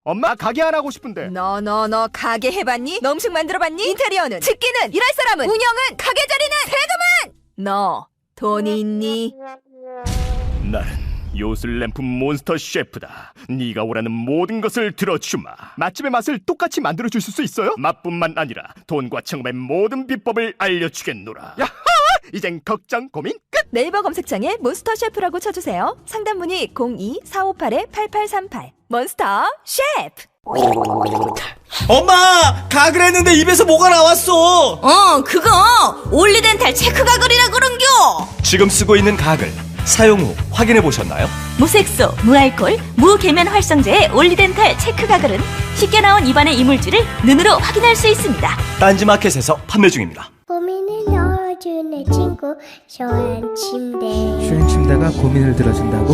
엄마 가게 안 하고 싶은데. 너 가게 해봤니? 너 음식 만들어봤니? 인테리어는? 집기는? 일할 사람은? 운영은? 가게 자리는? 세금은? 너 돈이 있니? 나는 요술램프 몬스터 셰프다. 네가 원하는 모든 것을 들어주마. 맛집의 맛을 똑같이 만들어줄 수 있어요? 맛뿐만 아니라 돈과 청음의 모든 비법을 알려주겠노라. 야하! 이젠 걱정 고민 끝! 네이버 검색창에 몬스터 셰프라고 쳐주세요. 상담 문의 02-4558-8838 몬스터 셰프. 엄마! 가글 했는데 입에서 뭐가 나왔어! 그거 올리덴탈 체크 가글이라 그런겨. 지금 쓰고 있는 가글 사용 후 확인해 보셨나요? 무색소, 무알콜, 무계면 활성제의 올리덴탈 체크 가글은 쉽게 나온 입안의 이물질을 눈으로 확인할 수 있습니다. 딴지마켓에서 판매 중입니다. 고민을 넣어준 내 친구 쇼한 침대. 쇼한 침대가 고민을 들어준다고?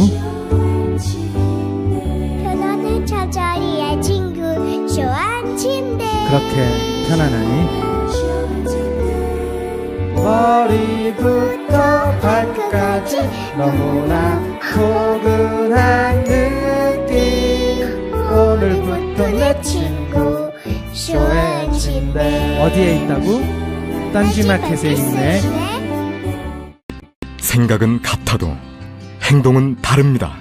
편안한 잠자리의 친구 쇼한 침대. 그렇게 편안하니? 머리부터 발끝까지 너무나 포근한 느낌. 오늘부터 내 친구 쇼한 침대. 어디에 있다고? 딴지마켓에 있네. 생각은 같아도 행동은 다릅니다.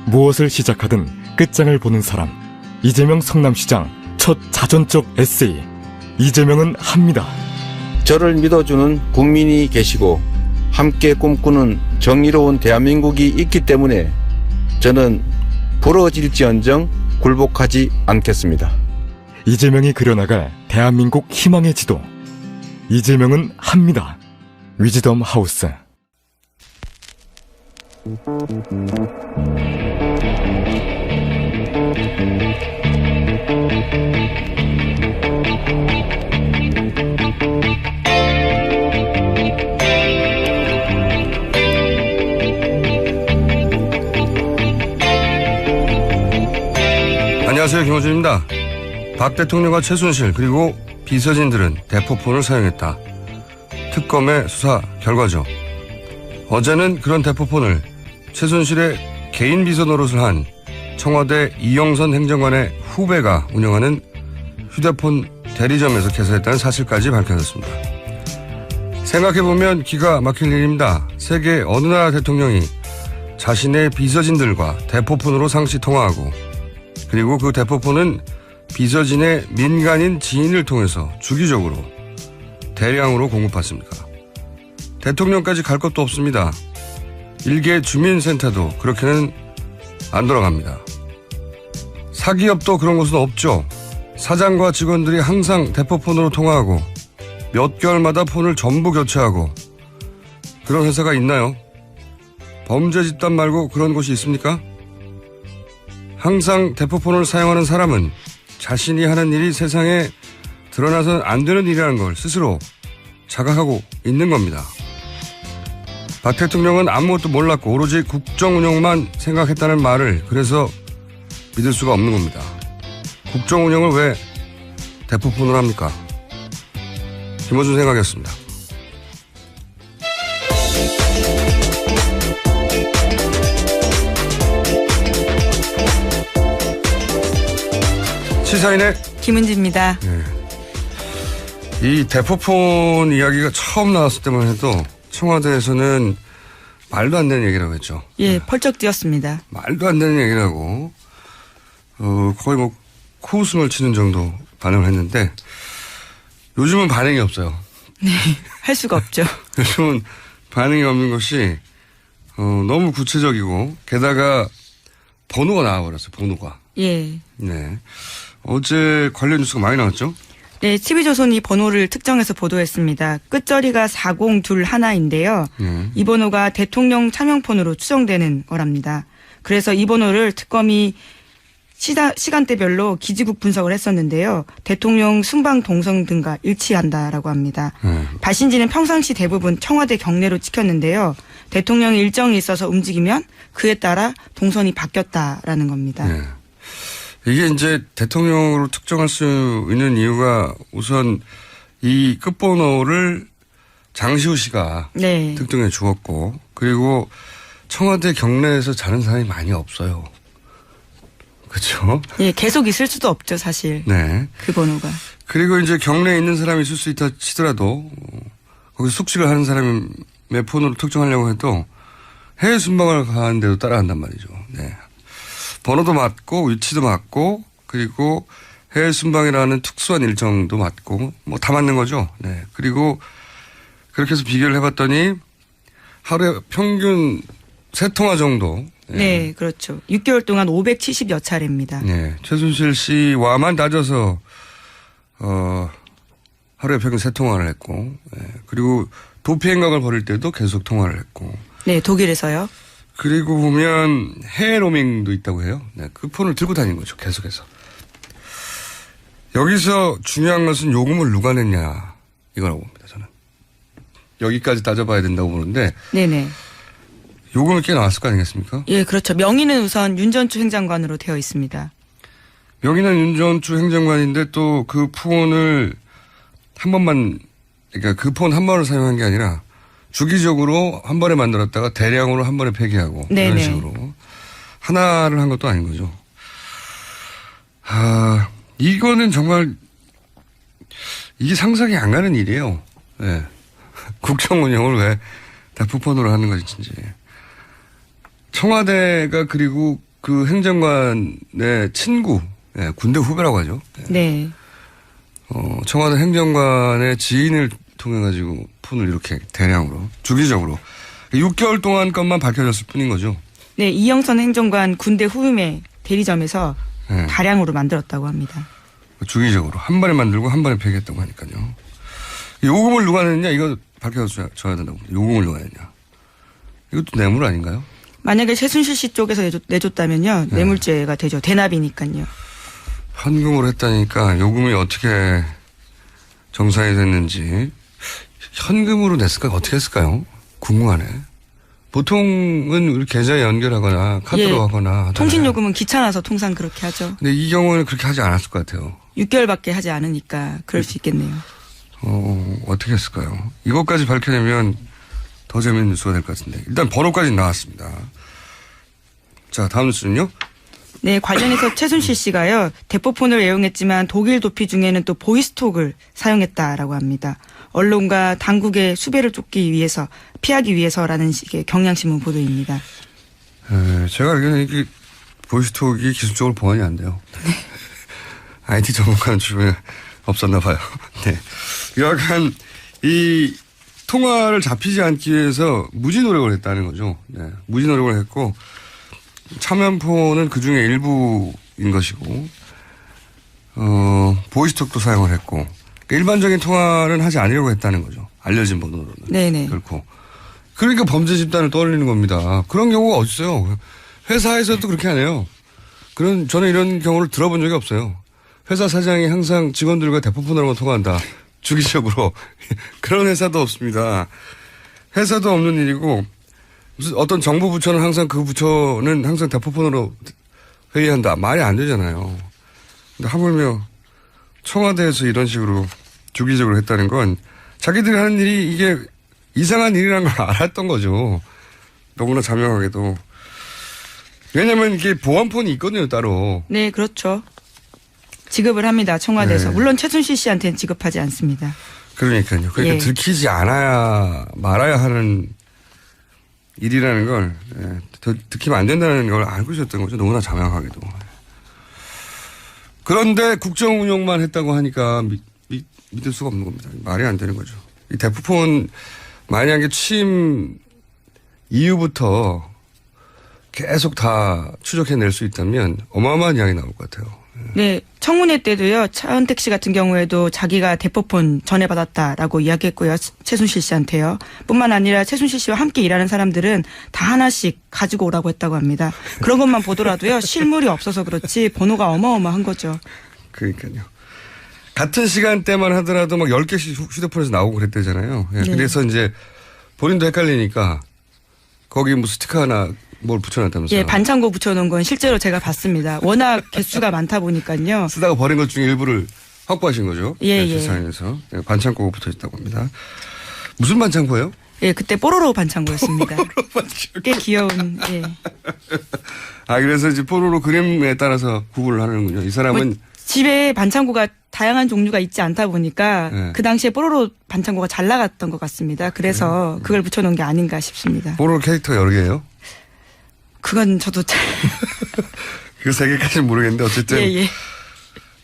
무엇을 시작하든 끝장을 보는 사람. 이재명 성남시장 첫 자전적 에세이. 이재명은 합니다. 저를 믿어주는 국민이 계시고 함께 꿈꾸는 정의로운 대한민국이 있기 때문에 저는 부러질지언정 굴복하지 않겠습니다. 이재명이 그려나갈 대한민국 희망의 지도. 이재명은 합니다. 위즈덤 하우스. 안녕하세요, 김호준입니다. 박 대통령과 최순실 그리고 비서진들은 대포폰을 사용했다. 특검의 수사 결과죠. 어제는 그런 대포폰을 최순실의 개인 비서 노릇을 한 청와대 이영선 행정관의 후배가 운영하는 휴대폰 대리점에서 개설했다는 사실까지 밝혀졌습니다. 생각해보면 기가 막힐 일입니다. 세계 어느 나라 대통령이 자신의 비서진들과 대포폰으로 상시 통화하고 그리고 그 대포폰은 비서진의 민간인 지인을 통해서 주기적으로 대량으로 공급받습니까? 대통령까지 갈 것도 없습니다. 일개 주민센터도 그렇게는 안 돌아갑니다. 사기업도 그런 곳은 없죠. 사장과 직원들이 항상 대포폰으로 통화하고 몇 개월마다 폰을 전부 교체하고 그런 회사가 있나요? 범죄 집단 말고 그런 곳이 있습니까? 항상 대포폰을 사용하는 사람은 자신이 하는 일이 세상에 드러나서는 안 되는 일이라는 걸 스스로 자각하고 있는 겁니다. 박 대통령은 아무것도 몰랐고 오로지 국정 운영만 생각했다는 말을 그래서 믿을 수가 없는 겁니다. 국정 운영을 왜 대포폰으로 합니까? 김호준 생각이었습니다. 시사인의 김은지입니다. 네. 이 대포폰 이야기가 처음 나왔을 때만 해도 청와대에서는 말도 안 되는 얘기라고 했죠. 예, 펄쩍 뛰었습니다. 말도 안 되는 얘기라고 거의 뭐 코웃음을 치는 정도 반응을 했는데 요즘은 반응이 없어요. 네, 할 수가 없죠. 요즘은 반응이 없는 것이 너무 구체적이고 게다가 번호가 나와버렸어요. 번호가. 예. 네. 어제 관련 뉴스가 많이 나왔죠? 네, TV조선이 번호를 특정해서 보도했습니다. 끝자리가 4021인데요. 이 번호가 대통령 차명폰으로 추정되는 거랍니다. 그래서 이 번호를 특검이 시간대별로 기지국 분석을 했었는데요. 대통령 순방 동선 등과 일치한다라고 합니다. 발신지는 평상시 대부분 청와대 경내로 찍혔는데요. 대통령이 일정이 있어서 움직이면 그에 따라 동선이 바뀌었다라는 겁니다. 네. 이게 이제 대통령으로 특정할 수 있는 이유가 우선 이 끝번호를 장시호 씨가 네. 특정해 주었고 그리고 청와대 경내에서 자는 사람이 많이 없어요. 그렇죠. 예, 계속 있을 수도 없죠, 사실. 네. 그 번호가. 그리고 이제 경내에 있는 사람이 있을 수 있다 치더라도 거기서 숙식을 하는 사람의 폰으로 특정하려고 해도 해외 순방을 가는데도 따라간단 말이죠. 네. 번호도 맞고 위치도 맞고 그리고 해외 순방이라는 특수한 일정도 맞고 뭐 다 맞는 거죠. 네. 그리고 그렇게 해서 비교를 해봤더니 하루에 평균 3통화 정도. 네, 그렇죠. 6개월 동안 570여 차례입니다. 네. 최순실 씨와만 따져서 하루에 평균 3통화를 했고, 그리고 도피 행각을 벌일 때도 계속 통화를 했고. 네, 독일에서요. 그리고 보면 해외 로밍도 있다고 해요. 네, 그 폰을 들고 다니는 거죠. 계속해서. 여기서 중요한 것은 요금을 누가 냈냐 이거라고 봅니다. 저는. 여기까지 따져봐야 된다고 보는데. 네네. 요금이 꽤 나왔을 거 아니겠습니까? 예, 그렇죠. 명의는 우선 윤전추 행장관으로 되어 있습니다. 명의는 윤전추 행정관인데 또 그 폰을 한 번만, 그러니까 그 폰 한 번을 사용한 게 아니라 주기적으로 한 번에 만들었다가 대량으로 한 번에 폐기하고 네네. 이런 식으로 하나를 한 것도 아닌 거죠. 이거는 정말 이게 상상이 안 가는 일이에요. 네. 국정 운영을 왜 대포폰으로 하는 것인지. 청와대가 그리고 그 행정관의 친구, 네, 군대 후배라고 하죠. 네. 청와대 행정관의 지인을 통해 가지고 폰을 이렇게 대량으로 주기적으로 6개월 동안 것만 밝혀졌을 뿐인 거죠. 네, 이영선 행정관 군대 후임의 대리점에서 네. 다량으로 만들었다고 합니다. 주기적으로 한 번에 만들고 한 번에 폐기했다고 하니까요. 요금을 누가 냈냐 이거 밝혀줘야 된다고. 요금을 누가 냈냐. 이것도 뇌물 아닌가요? 만약에 최순실 씨 쪽에서 내줬다면요. 네. 뇌물죄가 되죠. 대납이니까요. 현금으로 했다니까 요금이 어떻게 정산이 됐는지 현금으로 냈을까 어떻게 했을까요? 궁금하네. 보통은 우리 계좌에 연결하거나 카드로 예, 하거나 하잖아요. 통신요금은 귀찮아서 통상 그렇게 하죠. 근데 이 경우는 그렇게 하지 않았을 것 같아요. 6개월밖에 하지 않으니까 그럴 수 있겠네요. 어떻게 했을까요? 이것까지 밝혀내면 더 재밌는 뉴스가 될 것 같은데. 일단 번호까지 나왔습니다. 자, 다음 뉴스는요? 네, 관련해서 최순실 씨가요. 대포폰을 애용했지만 독일 도피 중에는 또 보이스톡을 사용했다라고 합니다. 언론과 당국의 수배를 쫓기 위해서 피하기 위해서라는 식의 경향신문 보도입니다. 제가 알기로는 이게 보이스톡이 기술적으로 보완이 안 돼요. 네. IT 전문가는 주변에 없었나 봐요. 네. 여하간 이 통화를 잡히지 않기 위해서 무지 노력을 했다는 거죠. 네. 무지 노력을 했고 차면폰은 그 중에 일부인 것이고 보이스톡도 사용을 했고 그러니까 일반적인 통화는 하지 않으려고 했다는 거죠. 알려진 번호로는. 네네. 결코. 그러니까 범죄 집단을 떠올리는 겁니다. 그런 경우가 어딨어요. 회사에서도 그렇게 안 해요. 저는 이런 경우를 들어본 적이 없어요. 회사 사장이 항상 직원들과 대포폰으로만 통화한다. 주기적으로. 그런 회사도 없습니다. 회사도 없는 일이고 무슨 어떤 정부 부처는 항상 그 부처는 항상 대포폰으로 회의한다. 말이 안 되잖아요. 근데 하물며 청와대에서 이런 식으로 주기적으로 했다는 건 자기들이 하는 일이 이게 이상한 일이라는 걸 알았던 거죠. 너무나 자명하게도. 왜냐면 이게 보안폰이 있거든요, 따로. 네, 그렇죠. 지급을 합니다. 청와대에서. 네. 물론 최순실 씨한테는 지급하지 않습니다. 그러니까요. 그러니까 예. 들키지 않아야 말아야 하는 일이라는 걸 들키면 안 된다는 걸 알고 있었던 거죠. 너무나 자명하게도. 그런데 국정 운영만 했다고 하니까 믿을 수가 없는 겁니다. 말이 안 되는 거죠. 이 대포폰 만약에 취임 이후부터 계속 다 추적해낼 수 있다면 어마어마한 양이 나올 것 같아요. 네, 청문회 때도요. 차은택 씨 같은 경우에도 자기가 대포폰 전해받았다라고 이야기했고요. 최순실 씨한테요. 뿐만 아니라 최순실 씨와 함께 일하는 사람들은 다 하나씩 가지고 오라고 했다고 합니다. 그런 것만 보더라도요. 실물이 없어서 그렇지 번호가 어마어마한 거죠. 그러니까요. 같은 시간대만 하더라도 막 10개씩 휴대폰에서 나오고 그랬대잖아요. 예, 네. 그래서 이제 본인도 헷갈리니까 거기 뭐 스티커 하나 뭘 붙여놨다면서요. 예, 반창고 붙여놓은 건 실제로 제가 봤습니다. 워낙 개수가 많다 보니까요. 쓰다가 버린 것 중에 일부를 확보하신 거죠. 예, 네, 예. 재산에서. 네, 반창고가 붙어 있다고 합니다. 무슨 반창고예요? 예, 그때 뽀로로 반창고였습니다. 꽤 귀여운. 예. 아, 그래서 이제 뽀로로 그림에 따라서 구분을 하는군요. 이 사람은 뭐 집에 반창고가 다양한 종류가 있지 않다 보니까 네. 그 당시에 뽀로로 반창고가 잘 나갔던 것 같습니다. 그래서 그걸 붙여놓은 게 아닌가 싶습니다. 뽀로로 캐릭터가 여러 개예요? 그건 저도 잘. 그 세 개까지는 모르겠는데 어쨌든. 예, 예.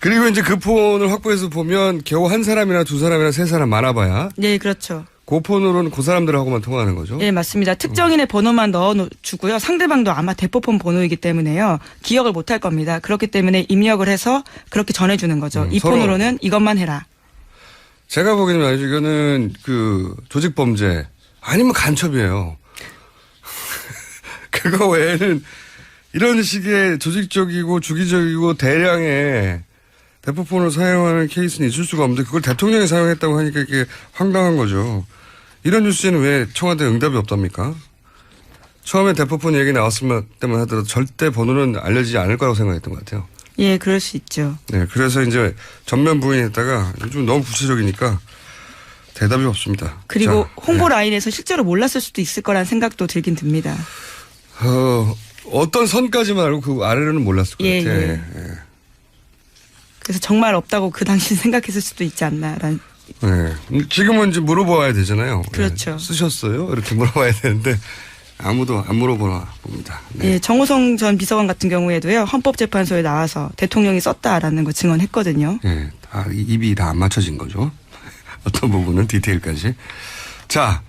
그리고 이제 그 폰을 확보해서 보면 겨우 한 사람이나 두 사람이나 세 사람 많아봐야. 네, 그렇죠. 그 폰으로는 그 사람들하고만 통화하는 거죠. 예, 맞습니다. 특정인의 번호만 넣어주고요. 상대방도 아마 대포폰 번호이기 때문에요. 기억을 못할 겁니다. 그렇기 때문에 입력을 해서 그렇게 전해주는 거죠. 이 서로. 폰으로는 이것만 해라. 제가 보기에는 말이죠. 이거는 그 조직범죄 아니면 간첩이에요. 그거 외에는 이런 식의 조직적이고 주기적이고 대량의 대포폰을 사용하는 케이스는 있을 수가 없는데 그걸 대통령이 사용했다고 하니까 이게 황당한 거죠. 이런 뉴스에는 왜 청와대 응답이 없답니까? 처음에 대포폰 얘기 나왔을 때만 하더라도 절대 번호는 알려지지 않을 거라고 생각했던 것 같아요. 예, 그럴 수 있죠. 네, 그래서 이제 전면 부인했다가 요즘 너무 구체적이니까 대답이 없습니다. 그리고 자, 홍보 라인에서 실제로 몰랐을 수도 있을 거란 생각도 들긴 듭니다. 어떤 선까지만 알고 그 아래로는 몰랐을 것 예, 같아요. 예. 예. 그래서 정말 없다고 그 당시 생각했을 수도 있지 않나라는. 네. 지금은 이제 물어봐야 되잖아요. 그렇죠. 네. 쓰셨어요? 이렇게 물어봐야 되는데 아무도 안 물어보나 봅니다. 네. 예, 정호성 전 비서관 같은 경우에도요. 헌법재판소에 나와서 대통령이 썼다라는 거 증언했거든요. 네. 다 입이 다 안 맞춰진 거죠. 어떤 부분은 디테일까지. 자,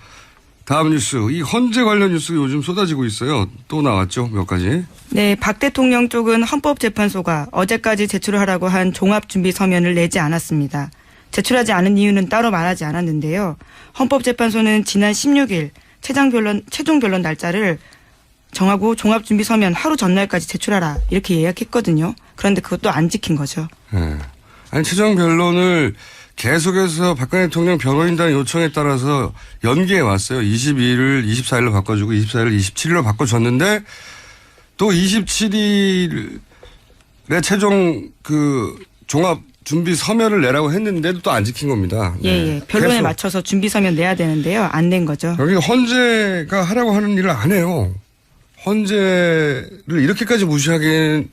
다음 뉴스. 이 헌재 관련 뉴스가 요즘 쏟아지고 있어요. 또 나왔죠. 몇 가지. 네, 박 대통령 쪽은 헌법재판소가 어제까지 제출하라고 한 종합준비 서면을 내지 않았습니다. 제출하지 않은 이유는 따로 말하지 않았는데요. 헌법재판소는 지난 16일 최종 변론 날짜를 정하고 종합준비 서면 하루 전날까지 제출하라 이렇게 예약했거든요. 그런데 그것도 안 지킨 거죠. 네. 아니, 최종 변론을 계속해서 박근혜 대통령 변호인단 요청에 따라서 연기해 왔어요. 22일을 24일로 바꿔주고 24일을 27일로 바꿔줬는데 또 27일에 최종 그 종합 준비 서면을 내라고 했는데도 또 안 지킨 겁니다. 예, 네. 예. 변론에 계속. 맞춰서 준비 서면 내야 되는데요. 안 낸 거죠. 여기 헌재가 하라고 하는 일을 안 해요. 헌재를 이렇게까지 무시하기엔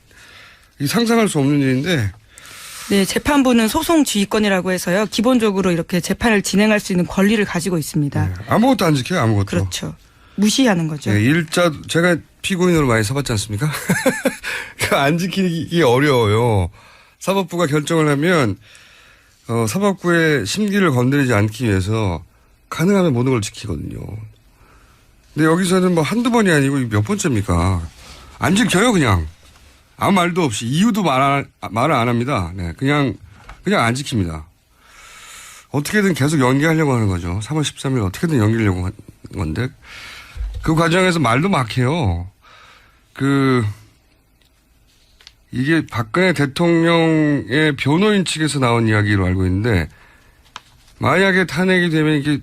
상상할 수 없는 일인데. 네, 재판부는 소송 지휘권이라고 해서요. 기본적으로 이렇게 재판을 진행할 수 있는 권리를 가지고 있습니다. 네. 아무것도 안 지켜요. 아무것도. 그렇죠. 무시하는 거죠. 네, 제가 피고인으로 많이 서봤지 않습니까? 안 지키기 어려워요. 사법부가 결정을 하면 사법부의 심기를 건드리지 않기 위해서 가능하면 모든 걸 지키거든요. 근데 여기서는 뭐 한두 번이 아니고 몇 번째입니까? 안 지켜요, 그냥. 아무 말도 없이. 이유도 말을 안 합니다. 네, 그냥 안 지킵니다. 어떻게든 계속 연기하려고 하는 거죠. 3월 13일 어떻게든 연기하려고 한 건데. 그 과정에서 말도 막해요. 이게 박근혜 대통령의 변호인 측에서 나온 이야기로 알고 있는데, 만약에 탄핵이 되면 이게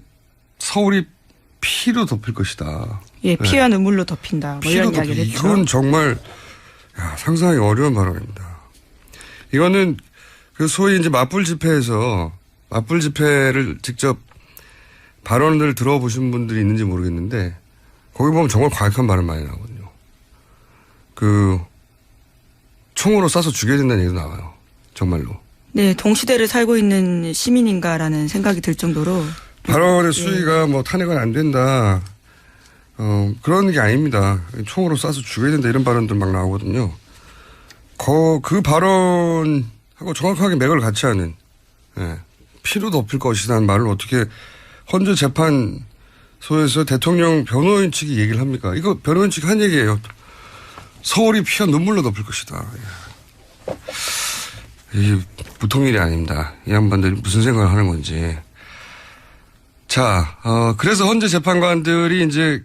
서울이 피로 덮일 것이다. 예, 피와 눈물로 덮인다. 뭐 이런 이야기를 했죠. 이건 정말 상상하기 어려운 발언입니다. 이거는 그 소위 이제 맞불 집회에서 맞불 집회를 직접 발언을 들어보신 분들이 있는지 모르겠는데 거기 보면 정말 과격한 발언 많이 나오거든요. 총으로 쏴서 죽여야 된다는 얘기도 나와요. 정말로. 네, 동시대를 살고 있는 시민인가라는 생각이 들 정도로. 발언의 수위가 뭐 탄핵은 안 된다. 그런 게 아닙니다. 총으로 쏴서 죽여야 된다 이런 발언들 막 나오거든요. 그 발언하고 정확하게 맥을 같이 하는, 피로 덮일 것이라는 말을 어떻게 헌재 재판소에서 대통령 변호인 측이 얘기를 합니까? 이거 변호인 측이 한 얘기예요. 서울이 피와 눈물로 덮일 것이다. 이게 보통 일이 아닙니다. 이 양반들이 무슨 생각을 하는 건지. 자, 그래서 헌재 재판관들이 이제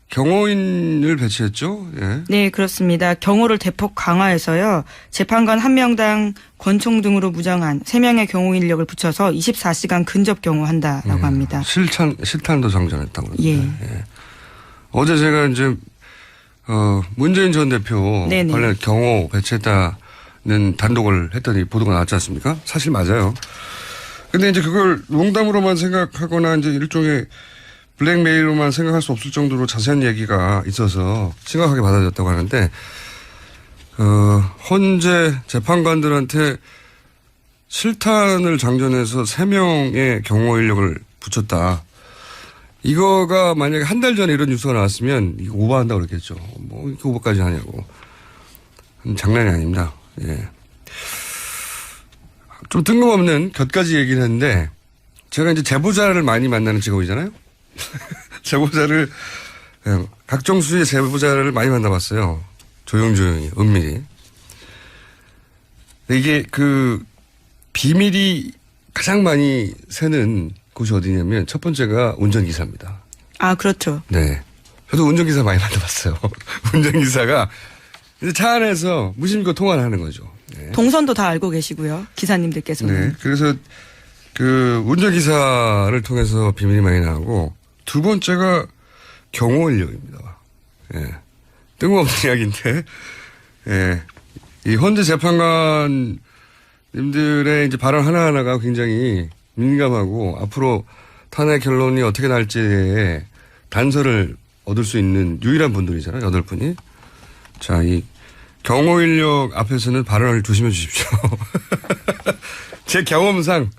경호인을 배치했죠. 예. 네, 그렇습니다. 경호를 대폭 강화해서요. 재판관 1명당 권총 등으로 무장한 3명의 경호 인력을 붙여서 24시간 근접 경호한다라고 합니다. 실탄도 장전했다고 그러는데. 예. 어제 제가 이제 문재인 전 대표 네네. 관련 경호 배치했다는 단독을 했더니 보도가 나왔지 않습니까? 사실 맞아요. 근데 이제 그걸 농담으로만 생각하거나 이제 일종의 블랙메일로만 생각할 수 없을 정도로 자세한 얘기가 있어서 심각하게 받아들였다고 하는데 헌재 재판관들한테 실탄을 장전해서 3명의 경호 인력을 붙였다. 이거가 만약에 한 달 전에 이런 뉴스가 나왔으면 이거 오버한다고 그랬겠죠. 뭐 이렇게 오버까지 하냐고. 장난이 아닙니다. 예. 좀 뜬금없는 곁가지 얘기를 했는데 제가 이제 제보자를 많이 만나는 직업이잖아요. 제보자를 각종 수의 제보자를 많이 만나봤어요. 조용히 은밀히. 근데 이게 그 비밀이 가장 많이 새는 곳이 어디냐면 첫 번째가 운전기사입니다. 아, 그렇죠. 네. 저도 운전기사 많이 만나봤어요. 운전기사가 이제 차 안에서 무심코 통화를 하는 거죠. 네. 동선도 다 알고 계시고요. 기사님들께서는. 네. 그래서 그 운전기사를 통해서 비밀이 많이 나오고 두 번째가 경호 인력입니다. 예. 뜬금없는 이야기인데, 예. 이 헌재 재판관님들의 이제 발언 하나하나가 굉장히 민감하고 앞으로 탄핵 결론이 어떻게 날지에 단서를 얻을 수 있는 유일한 분들이잖아요. 8분이. 자, 이 경호 인력 앞에서는 발언을 조심해 주십시오. 제 경험상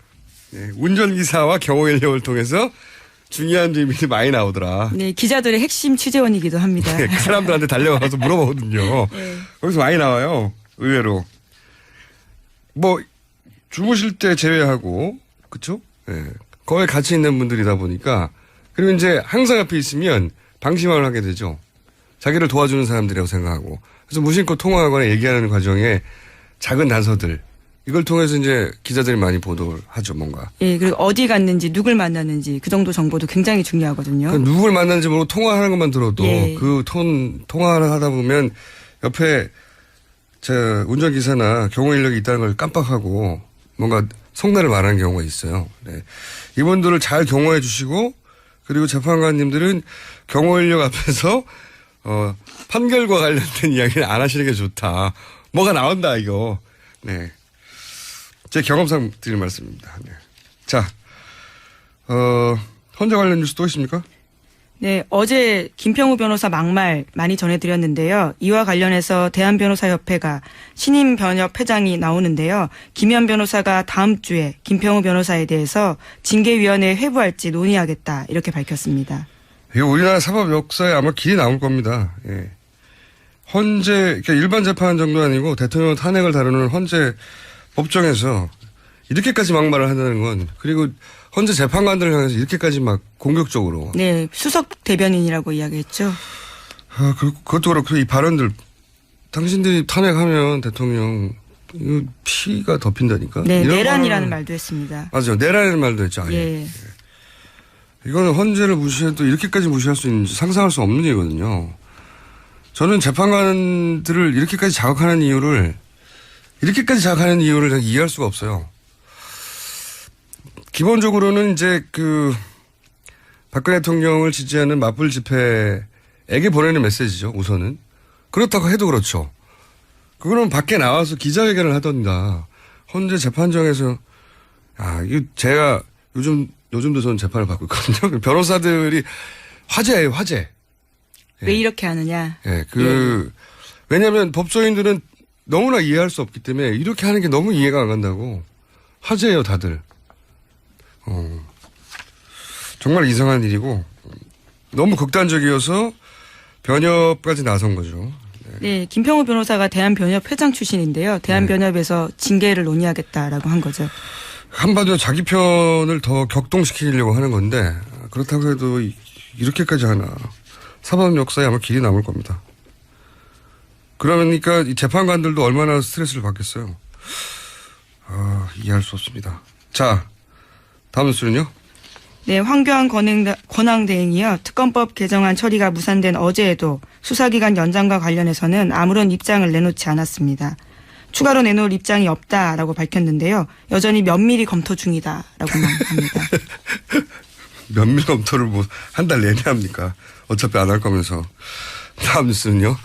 운전기사와 경호 인력을 통해서 중요한 비밀이 많이 나오더라. 네, 기자들의 핵심 취재원이기도 합니다. 그 사람들한테 달려가서 물어보거든요. 네. 거기서 많이 나와요. 의외로. 뭐 주무실 때 제외하고 그렇죠? 예. 거의 같이 있는 분들이다 보니까 그리고 이제 항상 옆에 있으면 방심을 하게 되죠. 자기를 도와주는 사람들이라고 생각하고 그래서 무심코 통화하거나 얘기하는 과정에 작은 단서들 이걸 통해서 이제 기자들이 많이 보도를 하죠, 뭔가. 예, 그리고 어디 갔는지, 누굴 만났는지 그 정도 정보도 굉장히 중요하거든요. 그러니까 누굴 만났는지 모르고 통화하는 것만 들어도 예. 그 통화를 하다 보면 옆에 제 운전기사나 경호 인력이 있다는 걸 깜빡하고 뭔가 속내를 말하는 경우가 있어요. 네. 이분들을 잘 경호해 주시고 그리고 재판관님들은 경호 인력 앞에서 판결과 관련된 이야기를 안 하시는 게 좋다. 뭐가 나온다 이거. 네. 제 경험상 드릴 말씀입니다. 네. 자, 헌재 관련 뉴스 또 있습니까? 네, 어제 김평우 변호사 막말 많이 전해드렸는데요. 이와 관련해서 대한변호사협회가 신임 변협 회장이 나오는데요. 김현 변호사가 다음 주에 김평우 변호사에 대해서 징계위원회에 회부할지 논의하겠다 이렇게 밝혔습니다. 이거 우리나라 사법 역사에 아마 길이 나올 겁니다. 예. 헌재, 그러니까 일반 재판 정도 아니고 대통령 탄핵을 다루는 헌재 법정에서 이렇게까지 막말을 한다는 건 그리고 헌재 재판관들을 향해서 이렇게까지 막 공격적으로. 네, 수석 대변인이라고 이야기했죠. 그것도 그렇고 이 발언들 당신들이 탄핵하면 대통령 이거 피가 덮인다니까. 네, 내란이라는 말도 했습니다. 맞아요. 내란이라는 말도 했죠. 예. 이거는 헌재를 무시해도 이렇게까지 무시할 수 있는지 상상할 수 없는 일이거든요. 저는 재판관들을 이렇게까지 자극하는 이유를 이해할 수가 없어요. 기본적으로는 이제 박근혜 대통령을 지지하는 맞불 집회에게 보내는 메시지죠, 우선은. 그렇다고 해도 그렇죠. 그거는 밖에 나와서 기자회견을 하던가, 헌재 재판정에서, 이거 제가 요즘도 저는 재판을 받고 있거든요. 변호사들이 화제예요, 화제. 왜 이렇게 하느냐. 예, 왜냐면 법조인들은 너무나 이해할 수 없기 때문에 이렇게 하는 게 너무 이해가 안 간다고. 화제예요, 다들. 정말 이상한 일이고 너무 극단적이어서 변협까지 나선 거죠. 네, 김평우 변호사가 대한변협 회장 출신인데요. 대한변협에서 징계를 논의하겠다라고 한 거죠. 한마디로 자기 편을 더 격동시키려고 하는 건데 그렇다고 해도 이렇게까지 하나. 사법 역사에 아마 길이 남을 겁니다. 그러니까 이 재판관들도 얼마나 스트레스를 받겠어요. 이해할 수 없습니다. 자, 다음 뉴스는요? 네, 황교안 권한대행이요. 특검법 개정안 처리가 무산된 어제에도 수사기간 연장과 관련해서는 아무런 입장을 내놓지 않았습니다. 추가로 내놓을 입장이 없다라고 밝혔는데요. 여전히 면밀히 검토 중이다라고만 합니다. 면밀 검토를 한 달 내내 합니까? 어차피 안 할 거면서. 다음 뉴스는요?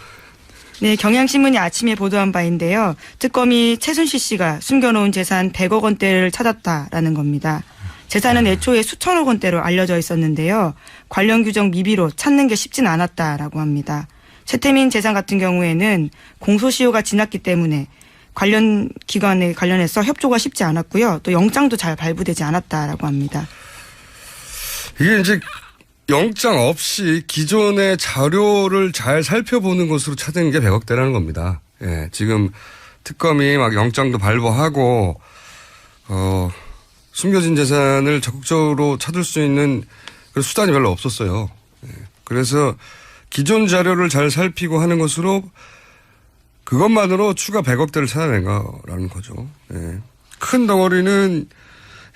네, 경향신문이 아침에 보도한 바인데요. 특검이 최순실 씨가 숨겨놓은 재산 100억 원대를 찾았다라는 겁니다. 재산은 애초에 수천억 원대로 알려져 있었는데요. 관련 규정 미비로 찾는 게 쉽진 않았다라고 합니다. 최태민 재산 같은 경우에는 공소시효가 지났기 때문에 관련 기관에 관련해서 협조가 쉽지 않았고요. 또 영장도 잘 발부되지 않았다라고 합니다. 이게 이제 영장 없이 기존의 자료를 잘 살펴보는 것으로 찾은 게 100억대라는 겁니다. 예, 지금 특검이 막 영장도 발부하고 숨겨진 재산을 적극적으로 찾을 수 있는 그런 수단이 별로 없었어요. 예, 그래서 기존 자료를 잘 살피고 하는 것으로 그것만으로 추가 100억대를 찾아낸 거라는 거죠. 예. 큰 덩어리는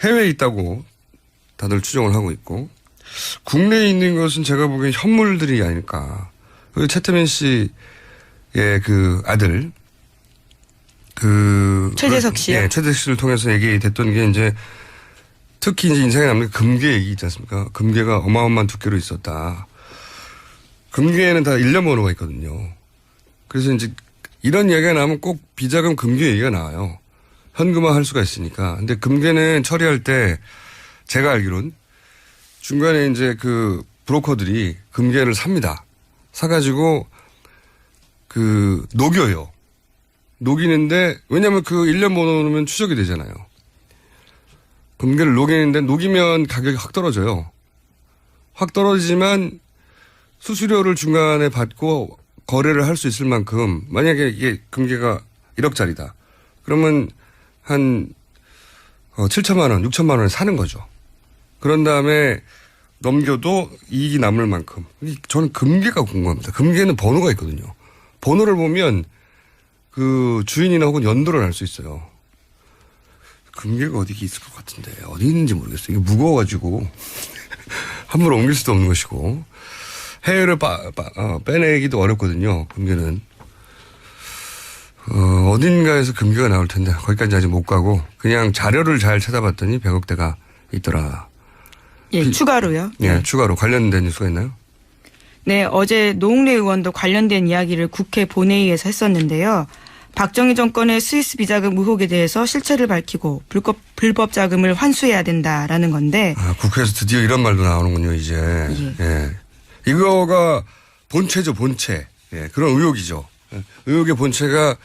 해외에 있다고 다들 추정을 하고 있고 국내에 있는 것은 제가 보기엔 현물들이 아닐까. 최태민 씨의 그 아들 최재석 씨요? 예, 최재석 씨를 통해서 얘기됐던 게 이제 특히 이제 인상에 남는 금괴 얘기 있지 않습니까? 금괴가 어마어마한 두께로 있었다. 금괴에는 다 일련 번호가 있거든요. 그래서 이제 이런 이야기가 나오면 꼭 비자금 금괴 얘기가 나와요. 현금화 할 수가 있으니까. 근데 금괴는 처리할 때 제가 알기론 중간에 이제 그 브로커들이 금괴를 삽니다. 사가지고 그 녹여요. 녹이는데 왜냐면 그 일련 번호면 추적이 되잖아요. 금괴를 녹이는데 녹이면 가격이 확 떨어져요. 확 떨어지지만 수수료를 중간에 받고 거래를 할 수 있을 만큼 만약에 이게 금괴가 1억짜리다. 그러면 한 7천만 원, 6천만 원에 사는 거죠. 그런 다음에 넘겨도 이익이 남을 만큼. 저는 금괴가 궁금합니다. 금괴는 번호가 있거든요. 번호를 보면 그 주인이나 혹은 연도를 알 수 있어요. 금괴가 어디 있을 것 같은데 어디 있는지 모르겠어요. 이게 무거워가지고 함부로 옮길 수도 없는 것이고 해외를 빼내기도 어렵거든요. 금괴는. 어딘가에서 금괴가 나올 텐데 거기까지 아직 못 가고 그냥 자료를 잘 찾아봤더니 100억대가 있더라. 예, 추가로요. 예, 추가로 관련된 뉴스가 있나요? 네, 어제 노웅래 의원도 관련된 이야기를 국회 본회의에서 했었는데요. 박정희 정권의 스위스 비자금 의혹에 대해서 실체를 밝히고 불법 자금을 환수해야 된다라는 건데. 아, 국회에서 드디어 이런 말도 나오는군요, 이제. 예. 이거가 본체죠, 본체. 예, 그런 의혹이죠. 의혹의 본체가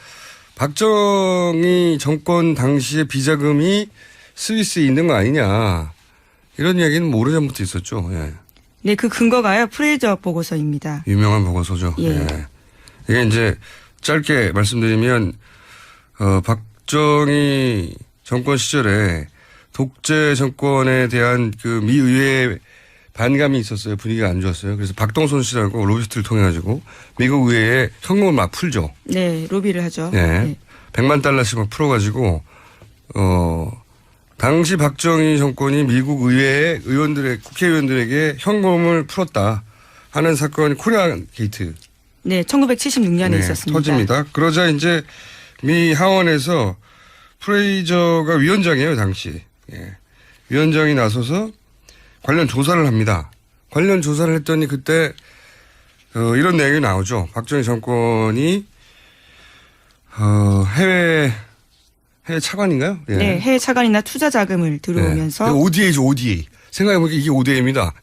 박정희 정권 당시의 비자금이 스위스에 있는 거 아니냐. 이런 이야기는 뭐 오래전부터 있었죠. 예. 네, 그 근거가요. 프레이저 보고서입니다. 유명한 보고서죠. 예. 예. 이게 이제 짧게 말씀드리면 박정희 정권 시절에 독재 정권에 대한 그 미 의회의 반감이 있었어요. 분위기가 안 좋았어요. 그래서 박동선 씨라고 로비스트를 통해 가지고 미국 의회에 현금을 막 풀죠. 네, 로비를 하죠. 예. 네. 100만 달러씩 막 풀어가지고 당시 박정희 정권이 미국 의회의 국회의원들에게 현금을 풀었다 하는 사건이 코리아 게이트. 네, 1976년에 있었습니다. 터집니다. 그러자 이제 미 하원에서 프레이저가 위원장이에요, 당시. 예. 위원장이 나서서 관련 조사를 합니다. 관련 조사를 했더니 그때 이런 내용이 나오죠. 박정희 정권이 해외 차관인가요? 예. 네, 해외 차관이나 투자 자금을 들어오면서. 네. ODA죠, ODA. 생각해보니까 이게 ODA입니다.